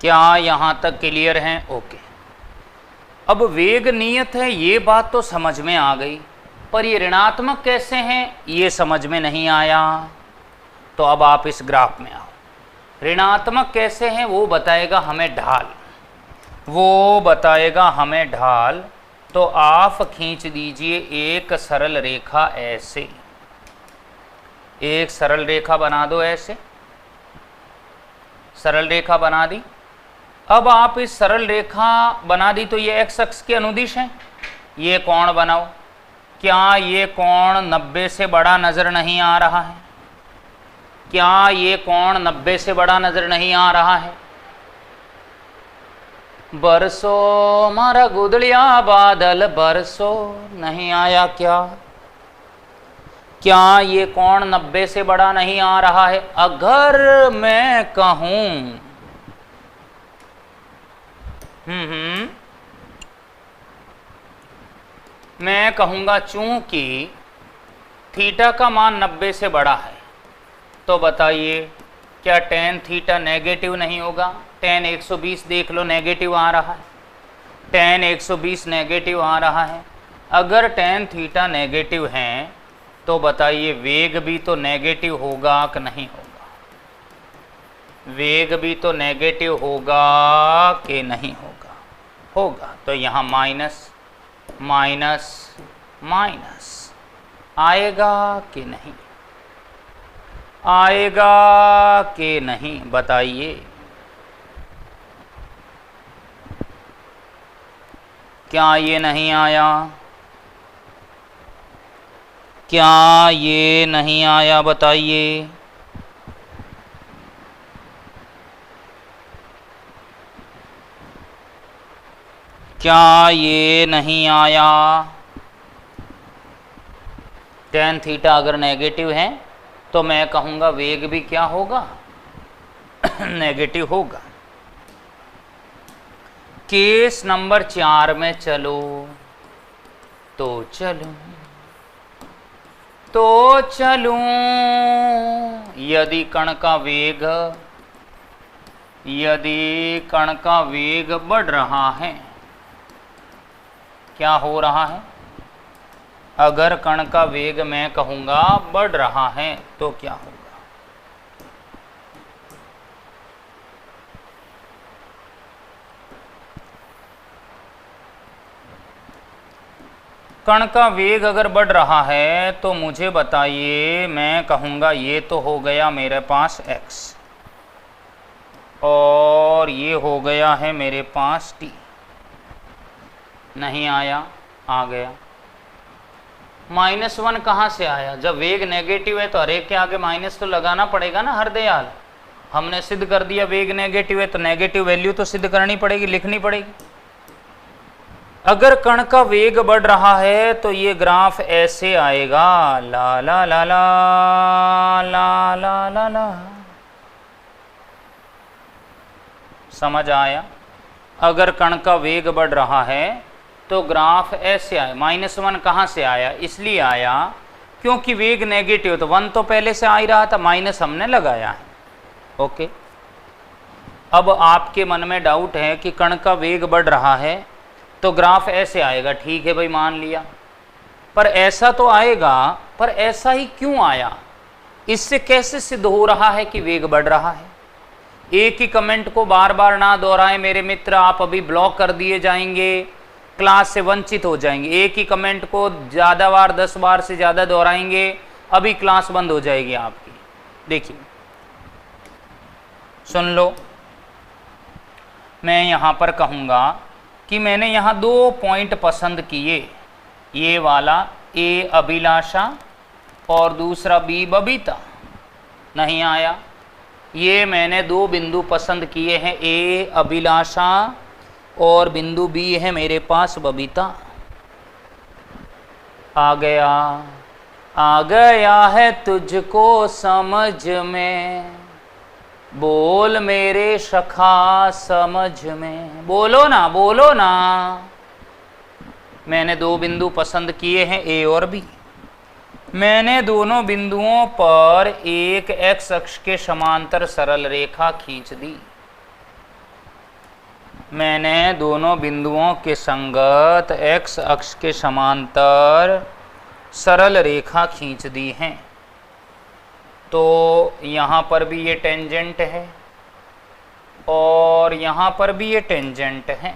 क्या यहाँ तक क्लियर है? ओके। अब वेग नियत है ये बात तो समझ में आ गई, पर ये ऋणात्मक कैसे हैं ये समझ में नहीं आया। तो अब आप इस ग्राफ में आओ। ऋणात्मक कैसे हैं वो बताएगा हमें ढाल, वो बताएगा हमें ढाल। तो आप खींच दीजिए एक सरल रेखा ऐसे, एक सरल रेखा बना दो ऐसे, सरल रेखा बना दी। अब आप इस सरल रेखा बना दी तो ये एक्स अक्ष के अनुदिश है। ये कोण बनाओ, क्या ये कोण 90 से बड़ा नजर नहीं आ रहा है? क्या ये कोण 90 से बड़ा नजर नहीं आ रहा है? बरसो मारा गुदड़िया बादल बरसो, नहीं आया क्या? क्या ये कोण 90 से बड़ा नहीं आ रहा है? अगर मैं कहूं मैं कहूंगा चूंकि थीटा का मान 90 से बड़ा है, तो बताइए क्या tan थीटा नेगेटिव नहीं होगा? tan 120 देख लो नेगेटिव आ रहा है, tan 120 नेगेटिव आ रहा है। अगर tan थीटा नेगेटिव है तो बताइए वेग भी तो नेगेटिव होगा कि नहीं होगा? वेग भी तो नेगेटिव होगा कि नहीं होगा? होगा। तो यहाँ माइनस माइनस माइनस आएगा कि नहीं? आएगा कि नहीं बताइए? क्या ये नहीं आया? क्या ये नहीं आया बताइए? क्या ये नहीं आया? tan थीटा अगर नेगेटिव है तो मैं कहूँगा वेग भी क्या होगा? नेगेटिव होगा। केस नंबर 4 में चलो तो चलूं तो चलूं, यदि कण का वेग बढ़ रहा है, क्या हो रहा है? अगर कण का वेग मैं कहूँगा बढ़ रहा है तो क्या होगा? कण का वेग अगर बढ़ रहा है तो मुझे बताइए, मैं कहूँगा ये तो हो गया मेरे पास x और ये हो गया है मेरे पास t। नहीं आया? आ गया। -1 कहाँ से आया? जब वेग नेगेटिव है तो हर एक के आगे माइनस तो लगाना पड़ेगा ना हर दयाल। हमने सिद्ध कर दिया वेग नेगेटिव है तो नेगेटिव वैल्यू तो सिद्ध करनी पड़ेगी, लिखनी पड़ेगी। अगर कण का वेग बढ़ रहा है तो ये ग्राफ ऐसे आएगा, ला ला ला ला ला ला ला ला। समझ आया? अगर कण का वेग बढ़ रहा है तो ग्राफ ऐसे आया। -1 कहाँ से आया? इसलिए आया क्योंकि वेग नेगेटिव, तो 1 तो पहले से आ ही रहा था, माइनस हमने लगाया है। ओके। अब आपके मन में डाउट है कि कण का वेग बढ़ रहा है तो ग्राफ ऐसे आएगा। ठीक है भाई, मान लिया, पर ऐसा तो आएगा, पर ऐसा ही क्यों आया? इससे कैसे सिद्ध हो रहा है कि वेग बढ़ रहा है? एक ही कमेंट को बार बार ना दोहराएं मेरे मित्र, आप अभी ब्लॉक कर दिए जाएंगे, क्लास से वंचित हो जाएंगे। एक ही कमेंट को ज़्यादा बार, 10 बार से ज़्यादा दोहराएंगे, अभी क्लास बंद हो जाएगी आपकी। देखिए, सुन लो, मैं यहाँ पर कहूँगा कि मैंने यहाँ 2 पॉइंट पसंद किए, ये वाला ए अभिलाषा और दूसरा बी बबीता। नहीं आया? ये मैंने 2 बिंदु पसंद किए हैं, ए अभिलाषा और बिंदु बी है मेरे पास बबीता। आ गया? आ गया है तुझको समझ में, बोल मेरे सखा समझ में, बोलो ना, बोलो ना। मैंने 2 बिंदु पसंद किए हैं, ए और बी। मैंने दोनों बिंदुओं पर एक x अक्ष के समांतर सरल रेखा खींच दी। मैंने दोनों बिंदुओं के संगत x अक्ष के समांतर सरल रेखा खींच दी है। तो यहाँ पर भी ये टेंजेंट है और यहाँ पर भी ये टेंजेंट है।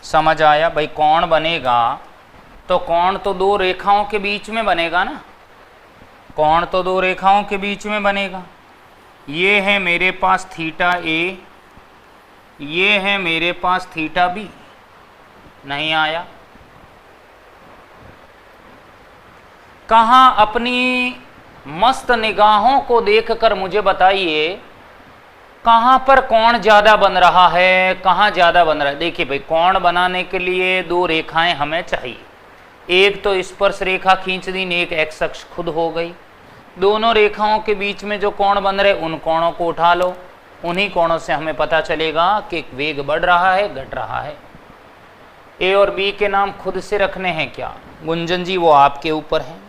समझ आया भाई? कौन बनेगा? तो कौन तो दो रेखाओं के बीच में बनेगा ना, कौन तो दो रेखाओं के बीच में बनेगा। ये है मेरे पास थीटा ए, ये है मेरे पास थीटा बी। नहीं आया? कहाँ अपनी मस्त निगाहों को देखकर मुझे बताइए कहाँ पर कौन ज़्यादा बन रहा है, कहाँ ज़्यादा बन रहा है। देखिए भाई, कौन बनाने के लिए दो रेखाएं हमें चाहिए। एक तो स्पर्श रेखा खींच दी, एक एक्स अक्ष खुद हो गई। दोनों रेखाओं के बीच में जो कोण बन रहे उन कोणों को उठा लो। उन्हीं कोणों से हमें पता चलेगा कि वेग बढ़ रहा है घट रहा है। ए और बी के नाम खुद से रखने हैं क्या गुंजन जी? वो आपके ऊपर है।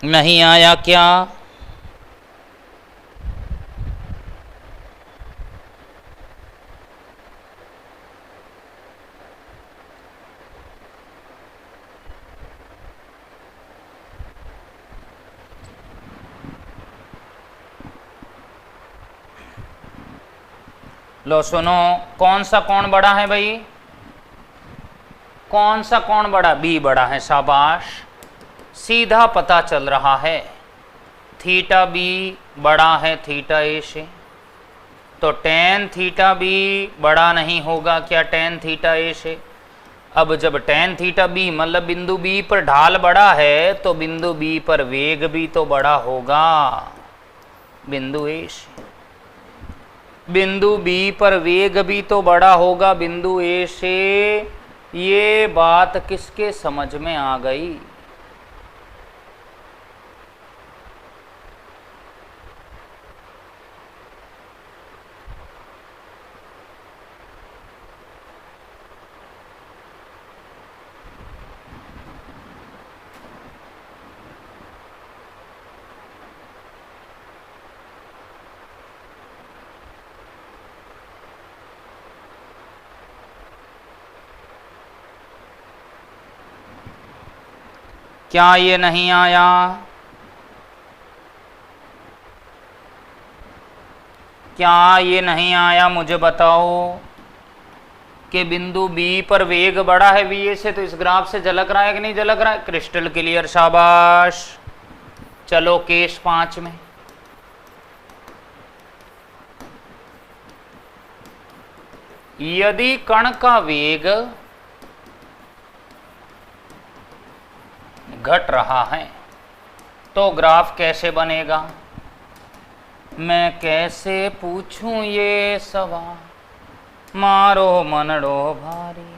नहीं आया क्या? लो सुनो, कौन सा कोण बड़ा है भाई? कौन सा कोण बड़ा? बी बड़ा है। शाबाश, सीधा पता चल रहा है। थीटा बी बड़ा है थीटा ए से, तो टेन थीटा बी बड़ा नहीं होगा क्या टेन थीटा ए से? अब जब टेन थीटा बी मतलब बिंदु बी पर ढाल बड़ा है तो बिंदु बी पर वेग भी तो बड़ा होगा बिंदु ए से। बिंदु बी पर वेग भी तो बड़ा होगा बिंदु ए से। ये बात किसके समझ में आ गई? क्या ये नहीं आया? क्या ये नहीं आया? मुझे बताओ कि बिंदु बी पर वेग बड़ा है वी ए से, तो इस ग्राफ से झलक रहा है कि नहीं झलक रहा है? क्रिस्टल क्लियर, शाबाश। चलो केस 5 में यदि कण का वेग घट रहा है तो ग्राफ कैसे बनेगा? मैं कैसे पूछूं ये सवाल, मारो मनड़ो भारी।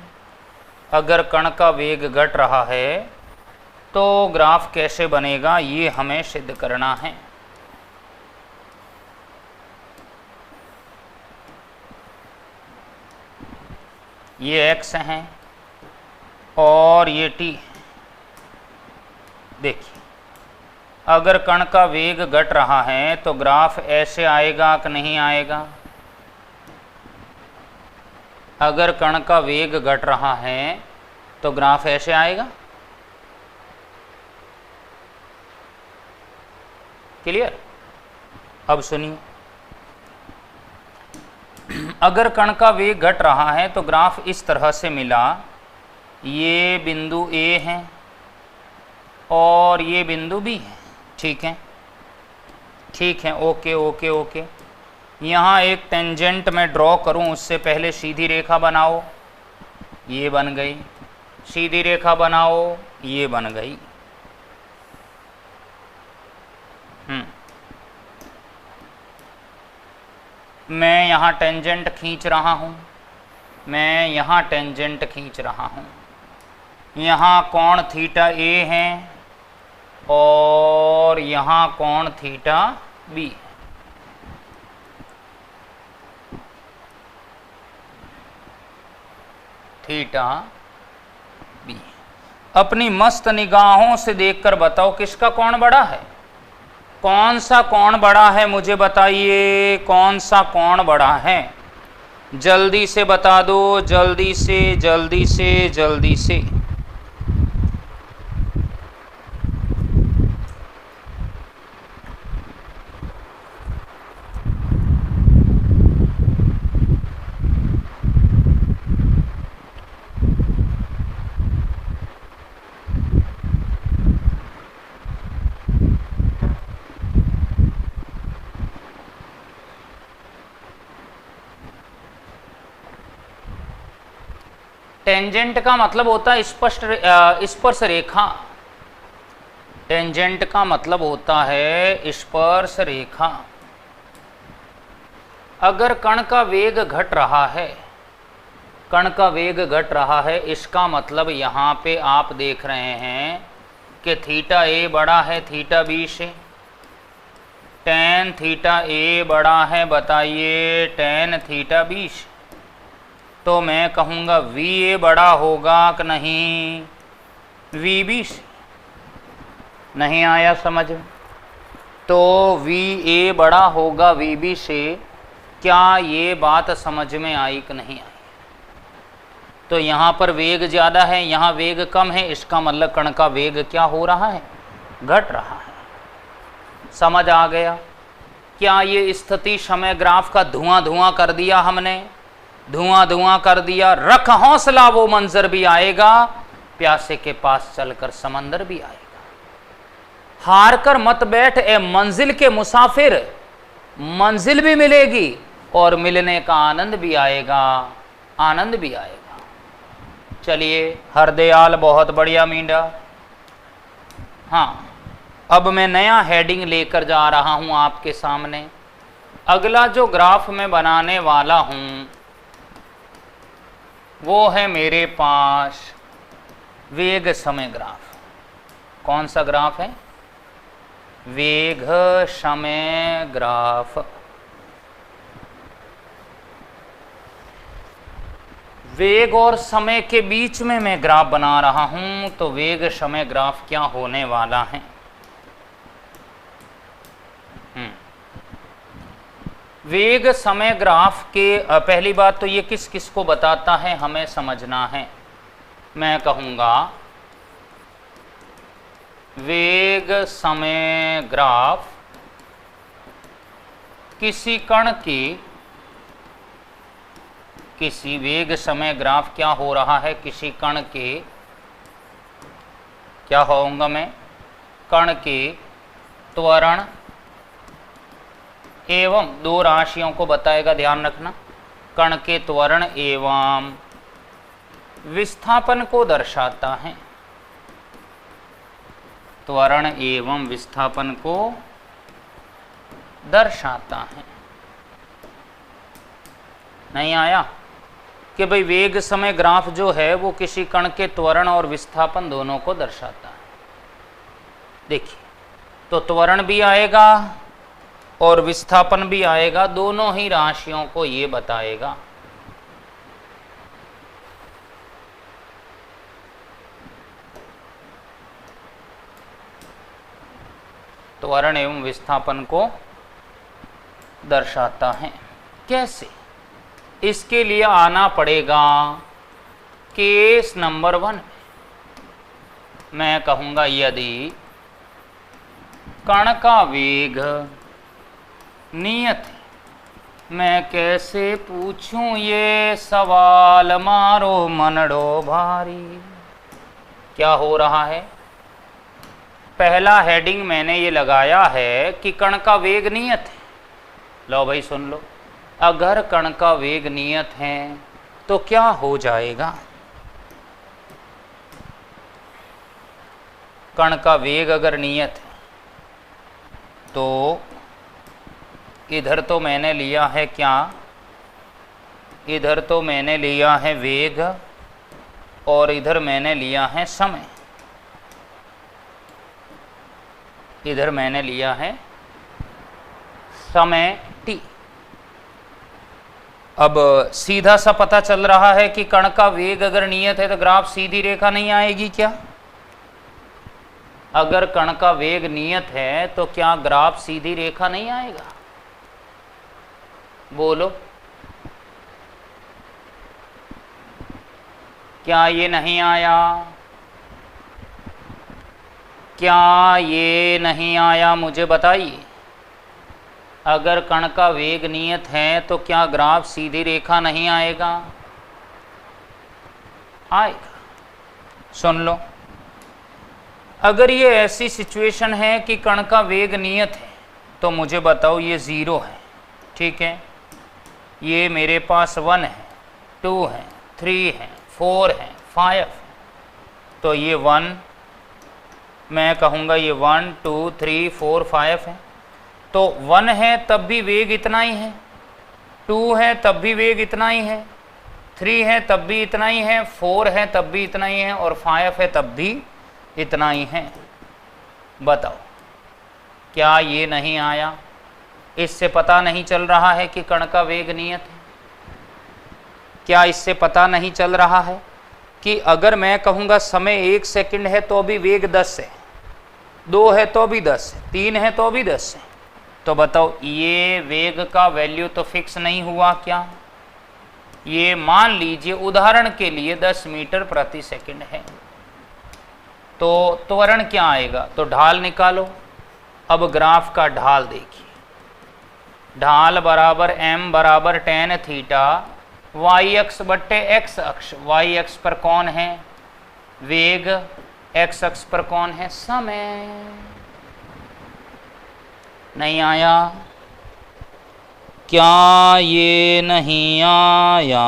अगर कण का वेग घट रहा है तो ग्राफ कैसे बनेगा, ये हमें सिद्ध करना है। ये x है और ये t। देखिए, अगर कण का वेग घट रहा है तो ग्राफ ऐसे आएगा कि नहीं आएगा? अगर कण का वेग घट रहा है तो ग्राफ ऐसे आएगा। क्लियर? अब सुनिए, अगर कण का वेग घट रहा है तो ग्राफ इस तरह से मिला। ये बिंदु ए है और ये बिंदु बी है। ठीक है, ठीक है, ओके ओके ओके। यहाँ एक टेंजेंट मैं ड्रॉ करूँ उससे पहले सीधी रेखा बनाओ, ये बन गई। सीधी रेखा बनाओ, ये बन गई। मैं यहाँ टेंजेंट खींच रहा हूँ, मैं यहाँ टेंजेंट खींच रहा हूँ। यहाँ कोण थीटा ए है और यहाँ कोण थीटा बी। थीटा अपनी मस्त निगाहों से देखकर बताओ किसका कोण बड़ा है? कौन सा कोण बड़ा है मुझे बताइए, कौन सा कोण बड़ा है? जल्दी से बता दो, जल्दी से जल्दी से जल्दी से। टेंजेंट का मतलब होता है स्पर्श रेखा। टेंजेंट का मतलब होता है स्पर्श रेखा। अगर कण का वेग घट रहा है, कण का वेग घट रहा है, इसका मतलब यहाँ पे आप देख रहे हैं कि थीटा ए बड़ा है थीटा बी से। टेन थीटा ए बड़ा है, बताइए, टेन थीटा बी से। तो मैं कहूँगा वी ए बड़ा होगा कि नहीं वी बी से? नहीं आया समझ में? तो वी ए बड़ा होगा वी बी से। क्या ये बात समझ में आई कि नहीं आई? तो यहाँ पर वेग ज़्यादा है, यहाँ वेग कम है, इसका मतलब कण का वेग क्या हो रहा है? घट रहा है। समझ आ गया? क्या ये स्थिति समय ग्राफ का धुआं धुआं कर दिया हमने? धुआं धुआं कर दिया। रख हौसला, वो मंजर भी आएगा, प्यासे के पास चलकर समंदर भी आएगा। हार कर मत बैठ ए मंजिल के मुसाफिर, मंजिल भी मिलेगी और मिलने का आनंद भी आएगा, आनंद भी आएगा। चलिए, हरदयाल बहुत बढ़िया मींडा। हाँ, अब मैं नया हेडिंग लेकर जा रहा हूं आपके सामने। अगला जो ग्राफ मैं बनाने वाला हूं वो है मेरे पास वेग समय ग्राफ। कौन सा ग्राफ है? वेग समय ग्राफ। वेग और समय के बीच में मैं ग्राफ बना रहा हूं, तो वेग समय ग्राफ क्या होने वाला है? वेग समय ग्राफ के पहली बात तो ये किस किस को बताता है हमें समझना है। मैं कहूँगा वेग समय ग्राफ किसी कण की, किसी वेग समय ग्राफ क्या हो रहा है? किसी कण के, क्या होऊंगा मैं? कण के त्वरण एवं दो राशियों को बताएगा, ध्यान रखना। कण के त्वरण एवं विस्थापन को दर्शाता है। त्वरण एवं विस्थापन को दर्शाता है। नहीं आया? कि भाई वेग समय ग्राफ जो है वो किसी कण के त्वरण और विस्थापन दोनों को दर्शाता है। देखिए, तो त्वरण भी आएगा और विस्थापन भी आएगा, दोनों ही राशियों को ये बताएगा। त्वरण एवं विस्थापन को दर्शाता है। कैसे? इसके लिए आना पड़ेगा केस नंबर 1। मैं कहूँगा यदि कण का वेग नियत है, मैं कैसे पूछूं ये सवाल, मारो मनड़ो भारी। क्या हो रहा है? पहला हेडिंग मैंने ये लगाया है कि कण का वेग नियत है। लो भाई सुन लो, अगर कण का वेग नियत है तो क्या हो जाएगा? कण का वेग अगर नियत है तो इधर तो मैंने लिया है क्या? इधर तो मैंने लिया है वेग और इधर मैंने लिया है समय। इधर मैंने लिया है समय t। अब सीधा सा पता चल रहा है कि कण का वेग अगर नियत है तो ग्राफ सीधी रेखा नहीं आएगी क्या? अगर कण का वेग नियत है तो क्या ग्राफ सीधी रेखा नहीं आएगा? बोलो, क्या ये नहीं आया? क्या ये नहीं आया? मुझे बताइए। अगर कण का वेग नियत है तो क्या ग्राफ सीधी रेखा नहीं आएगा? आएगा। सुन लो, अगर ये ऐसी सिचुएशन है कि कण का वेग नियत है तो मुझे बताओ ये 0 है, ठीक है। ये मेरे पास 1 है, 2 है, 3 है, 4 है, 5 है। तो ये 1, मैं कहूँगा ये 1 2 3 4 5 है। तो 1 है तब भी वेग इतना ही है, 2 है तब भी वेग इतना ही है, 3 है तब भी इतना ही है, 4 है तब भी इतना ही है, और 5 है तब भी इतना ही है। बताओ, क्या ये नहीं आया? इससे पता नहीं चल रहा है कि कण का वेग नियत है? क्या इससे पता नहीं चल रहा है कि अगर मैं कहूँगा समय 1 सेकंड है तो भी वेग 10 है, 2 है तो भी 10 है, 3 है तो भी 10 है। तो बताओ, ये वेग का वैल्यू तो फिक्स नहीं हुआ क्या? ये मान लीजिए उदाहरण के लिए 10 मीटर प्रति सेकंड है, तो त्वरण क्या आएगा? तो ढाल निकालो। अब ग्राफ का ढाल देखिए, ढाल बराबर m बराबर tan थीटा वाई अक्ष बट्टे x अक्ष। वाई अक्ष पर कौन है? वेग। x अक्ष पर कौन है? समय। नहीं आया? क्या ये नहीं आया?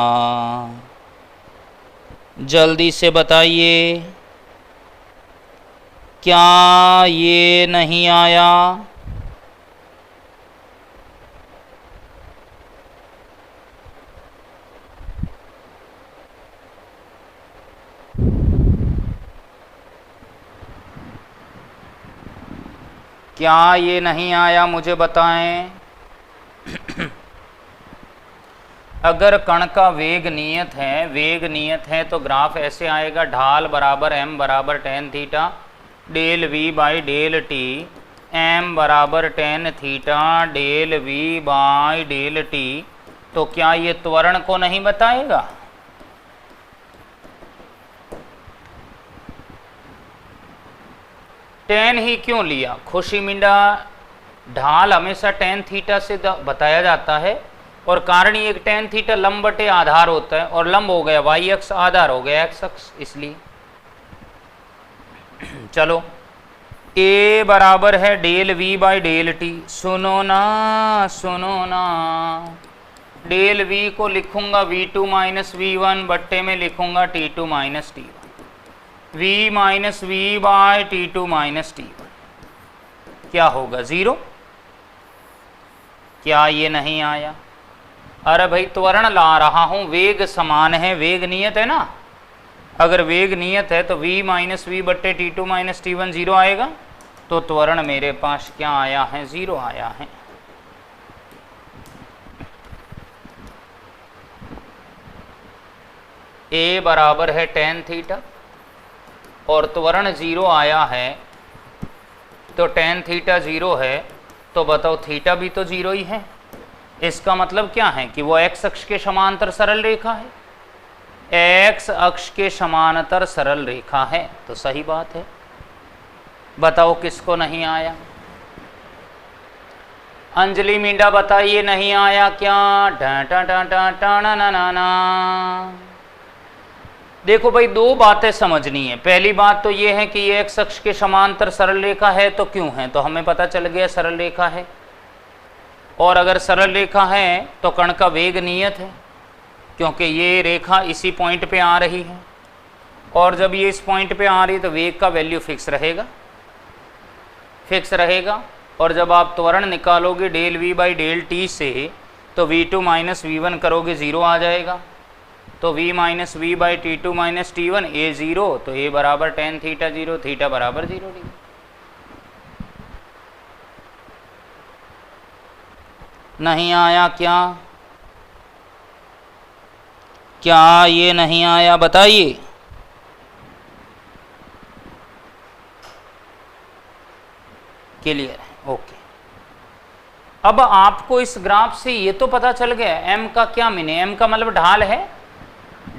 जल्दी से बताइए, क्या ये नहीं आया? क्या ये नहीं आया? मुझे बताएं। अगर कण का वेग नियत है, वेग नियत है तो ग्राफ ऐसे आएगा, ढाल बराबर m बराबर tan theta del v by del t, m बराबर tan theta del v by del t। तो क्या ये त्वरण को नहीं बताएगा? tan ही क्यों लिया? खुशी मिंडा, ढाल हमेशा tan थीटा से बताया जाता है, और कारण ये tan थीटा लंब बटे आधार होता है, और लंब हो गया y अक्ष, आधार हो गया x अक्ष, इसलिए। चलो, a बराबर है del v by del t. सुनो ना, सुनो ना, डेल v को लिखूंगा v2 माइनस v1 बट्टे में लिखूंगा t2 minus t1, v minus v by t2 minus t1। क्या होगा? 0। क्या ये नहीं आया? अरे भाई, त्वरण ला रहा हूं, वेग समान है, वेग नियत है ना। अगर वेग नियत है तो v माइनस वी बट्टे t2 माइनस t1 0 आएगा। तो त्वरण मेरे पास क्या आया है? 0 आया है। a बराबर है tan थीटा और त्वरण 0 आया है, तो tan थीटा 0 है, तो बताओ थीटा भी तो 0 ही है। इसका मतलब क्या है कि वो x अक्ष के समांतर सरल रेखा है, x अक्ष के समांतर सरल रेखा है। तो सही बात है। बताओ किसको नहीं आया? अंजलि मींडा बताइए, नहीं आया क्या? डा डा डा डा डा ना ना ना ना। देखो भाई, दो बातें समझनी है। पहली बात तो ये है कि ये x अक्ष के समांतर सरल रेखा है, तो क्यों है? तो हमें पता चल गया सरल रेखा है। और अगर सरल रेखा है तो कण का वेग नियत है, क्योंकि ये रेखा इसी पॉइंट पे आ रही है, और जब ये इस पॉइंट पे आ रही है तो वेग का वैल्यू फिक्स रहेगा, फिक्स रहेगा। और जब आप त्वरण निकालोगे del v by del t से, तो v2 माइनस v1 करोगे 0 आ जाएगा। तो v minus v by t2 minus t1, a 0, तो a बराबर tan थीटा 0, थीटा बराबर 0 डिग्री। नहीं आया क्या? क्या ये नहीं आया? बताइए। क्लियर है, ओके। अब आपको इस ग्राफ से ये तो पता चल गया एम का क्या मीनिंग, एम का मतलब ढाल है,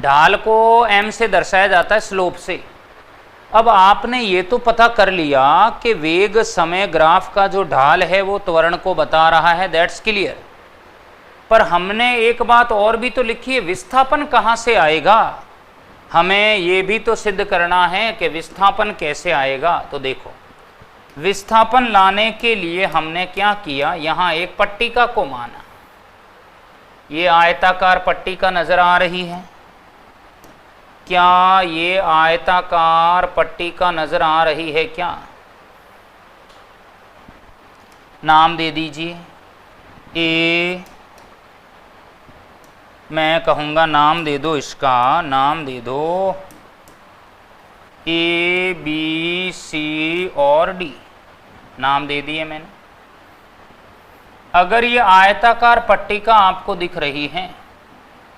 ढाल को एम से दर्शाया जाता है स्लोप से। अब आपने ये तो पता कर लिया कि वेग समय ग्राफ का जो ढाल है वो त्वरण को बता रहा है, दैट्स क्लियर। पर हमने एक बात और भी तो लिखी है, विस्थापन कहाँ से आएगा, हमें ये भी तो सिद्ध करना है कि विस्थापन कैसे आएगा। तो देखो, विस्थापन लाने के लिए हमने क्या किया, यहाँ एक पट्टिका को माना, ये आयताकार पट्टिका नजर आ रही है, क्या ये आयताकार पट्टिका नजर आ रही है, क्या नाम दे दीजिए ए, मैं कहूँगा नाम दे दो, इसका नाम दे दो ए बी सी और डी, नाम दे दिए मैंने। अगर ये आयताकार पट्टिका आपको दिख रही है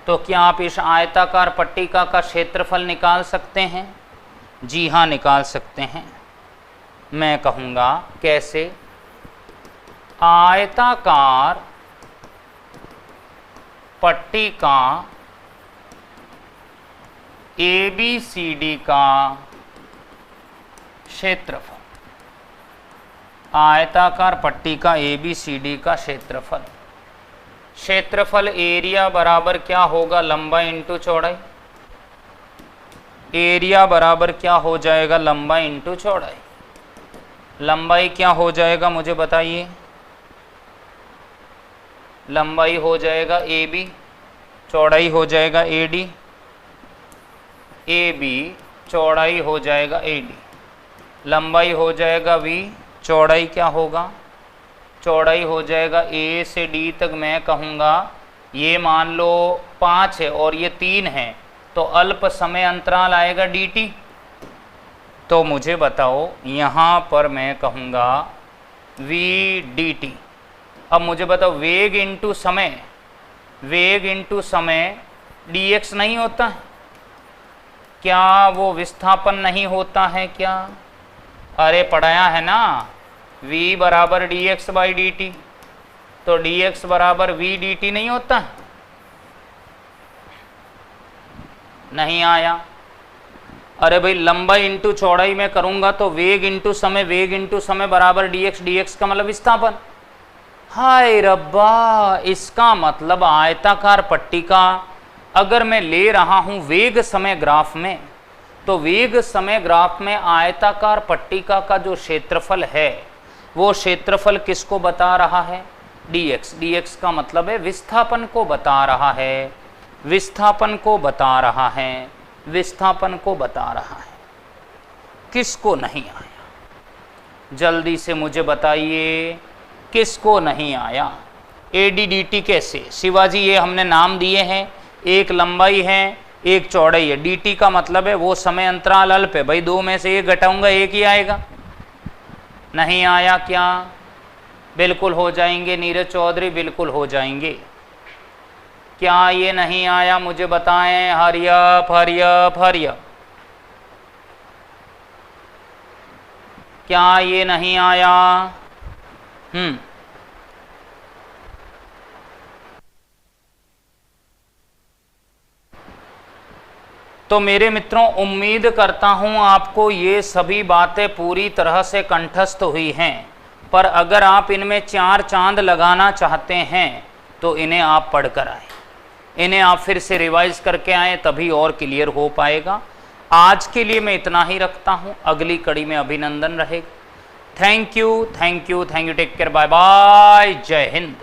तो क्या आप इस आयताकार पट्टिका का क्षेत्रफल निकाल सकते हैं? जी हाँ, निकाल सकते हैं। मैं कहूँगा कैसे, आयताकार पट्टिका ABCD का क्षेत्रफल, आयताकार पट्टिका ABCD का क्षेत्रफल, क्षेत्रफल एरिया बराबर क्या होगा, लंबाई इंटू चौड़ाई, एरिया बराबर क्या हो जाएगा, लंबाई इंटू चौड़ाई। लंबाई क्या हो जाएगा मुझे बताइए, लंबाई हो जाएगा AB, चौड़ाई हो जाएगा AD, AB चौड़ाई हो जाएगा AD, लंबाई हो जाएगा V, चौड़ाई क्या होगा, चौड़ाई हो जाएगा A से D तक। मैं कहूँगा ये मान लो 5 है और ये 3 है, तो अल्प समय अंतराल आएगा dt। तो मुझे बताओ यहाँ पर मैं कहूँगा v dt। अब मुझे बताओ वेग इंटू समय, वेग इंटू समय dx नहीं होता है क्या, वो विस्थापन नहीं होता है क्या, अरे पढ़ाया है ना, v बराबर dx बाई dt, तो dx बराबर v dt नहीं होता है, नहीं आया। अरे भाई लंबाई इंटू चौड़ाई में करूंगा तो वेग इंटू समय, वेग इंटू समय बराबर dx, dx का मतलब विस्थापन। हाय रब्बा, इसका मतलब आयताकार पट्टिका अगर मैं ले रहा हूं वेग समय ग्राफ में, तो वेग समय ग्राफ में आयताकार पट्टिका का जो क्षेत्रफल है वो क्षेत्रफल किसको बता रहा है, dx। dx का मतलब है विस्थापन को बता रहा है, विस्थापन को बता रहा है, विस्थापन को बता रहा है। किसको नहीं आया, जल्दी से मुझे बताइए किसको नहीं आया। AD/dt कैसे, शिवाजी ये हमने नाम दिए हैं, एक लंबाई है एक चौड़ाई है, dt का मतलब है वो समय अंतराल अल्प है, भाई दो में से एक घटाऊंगा एक ही आएगा। नहीं आया क्या, बिल्कुल हो जाएंगे नीरज चौधरी, बिल्कुल हो जाएंगे। क्या ये नहीं आया मुझे बताएं, हरियप हरियप हरियप, क्या ये नहीं आया? तो मेरे मित्रों उम्मीद करता हूं आपको ये सभी बातें पूरी तरह से कंठस्थ हुई हैं, पर अगर आप इनमें 4 चांद लगाना चाहते हैं तो इन्हें आप पढ़कर आए, इन्हें आप फिर से रिवाइज करके आए, तभी और क्लियर हो पाएगा। आज के लिए मैं इतना ही रखता हूं, अगली कड़ी में अभिनंदन रहेगा। Thank you, take care, bye bye, जय हिंद।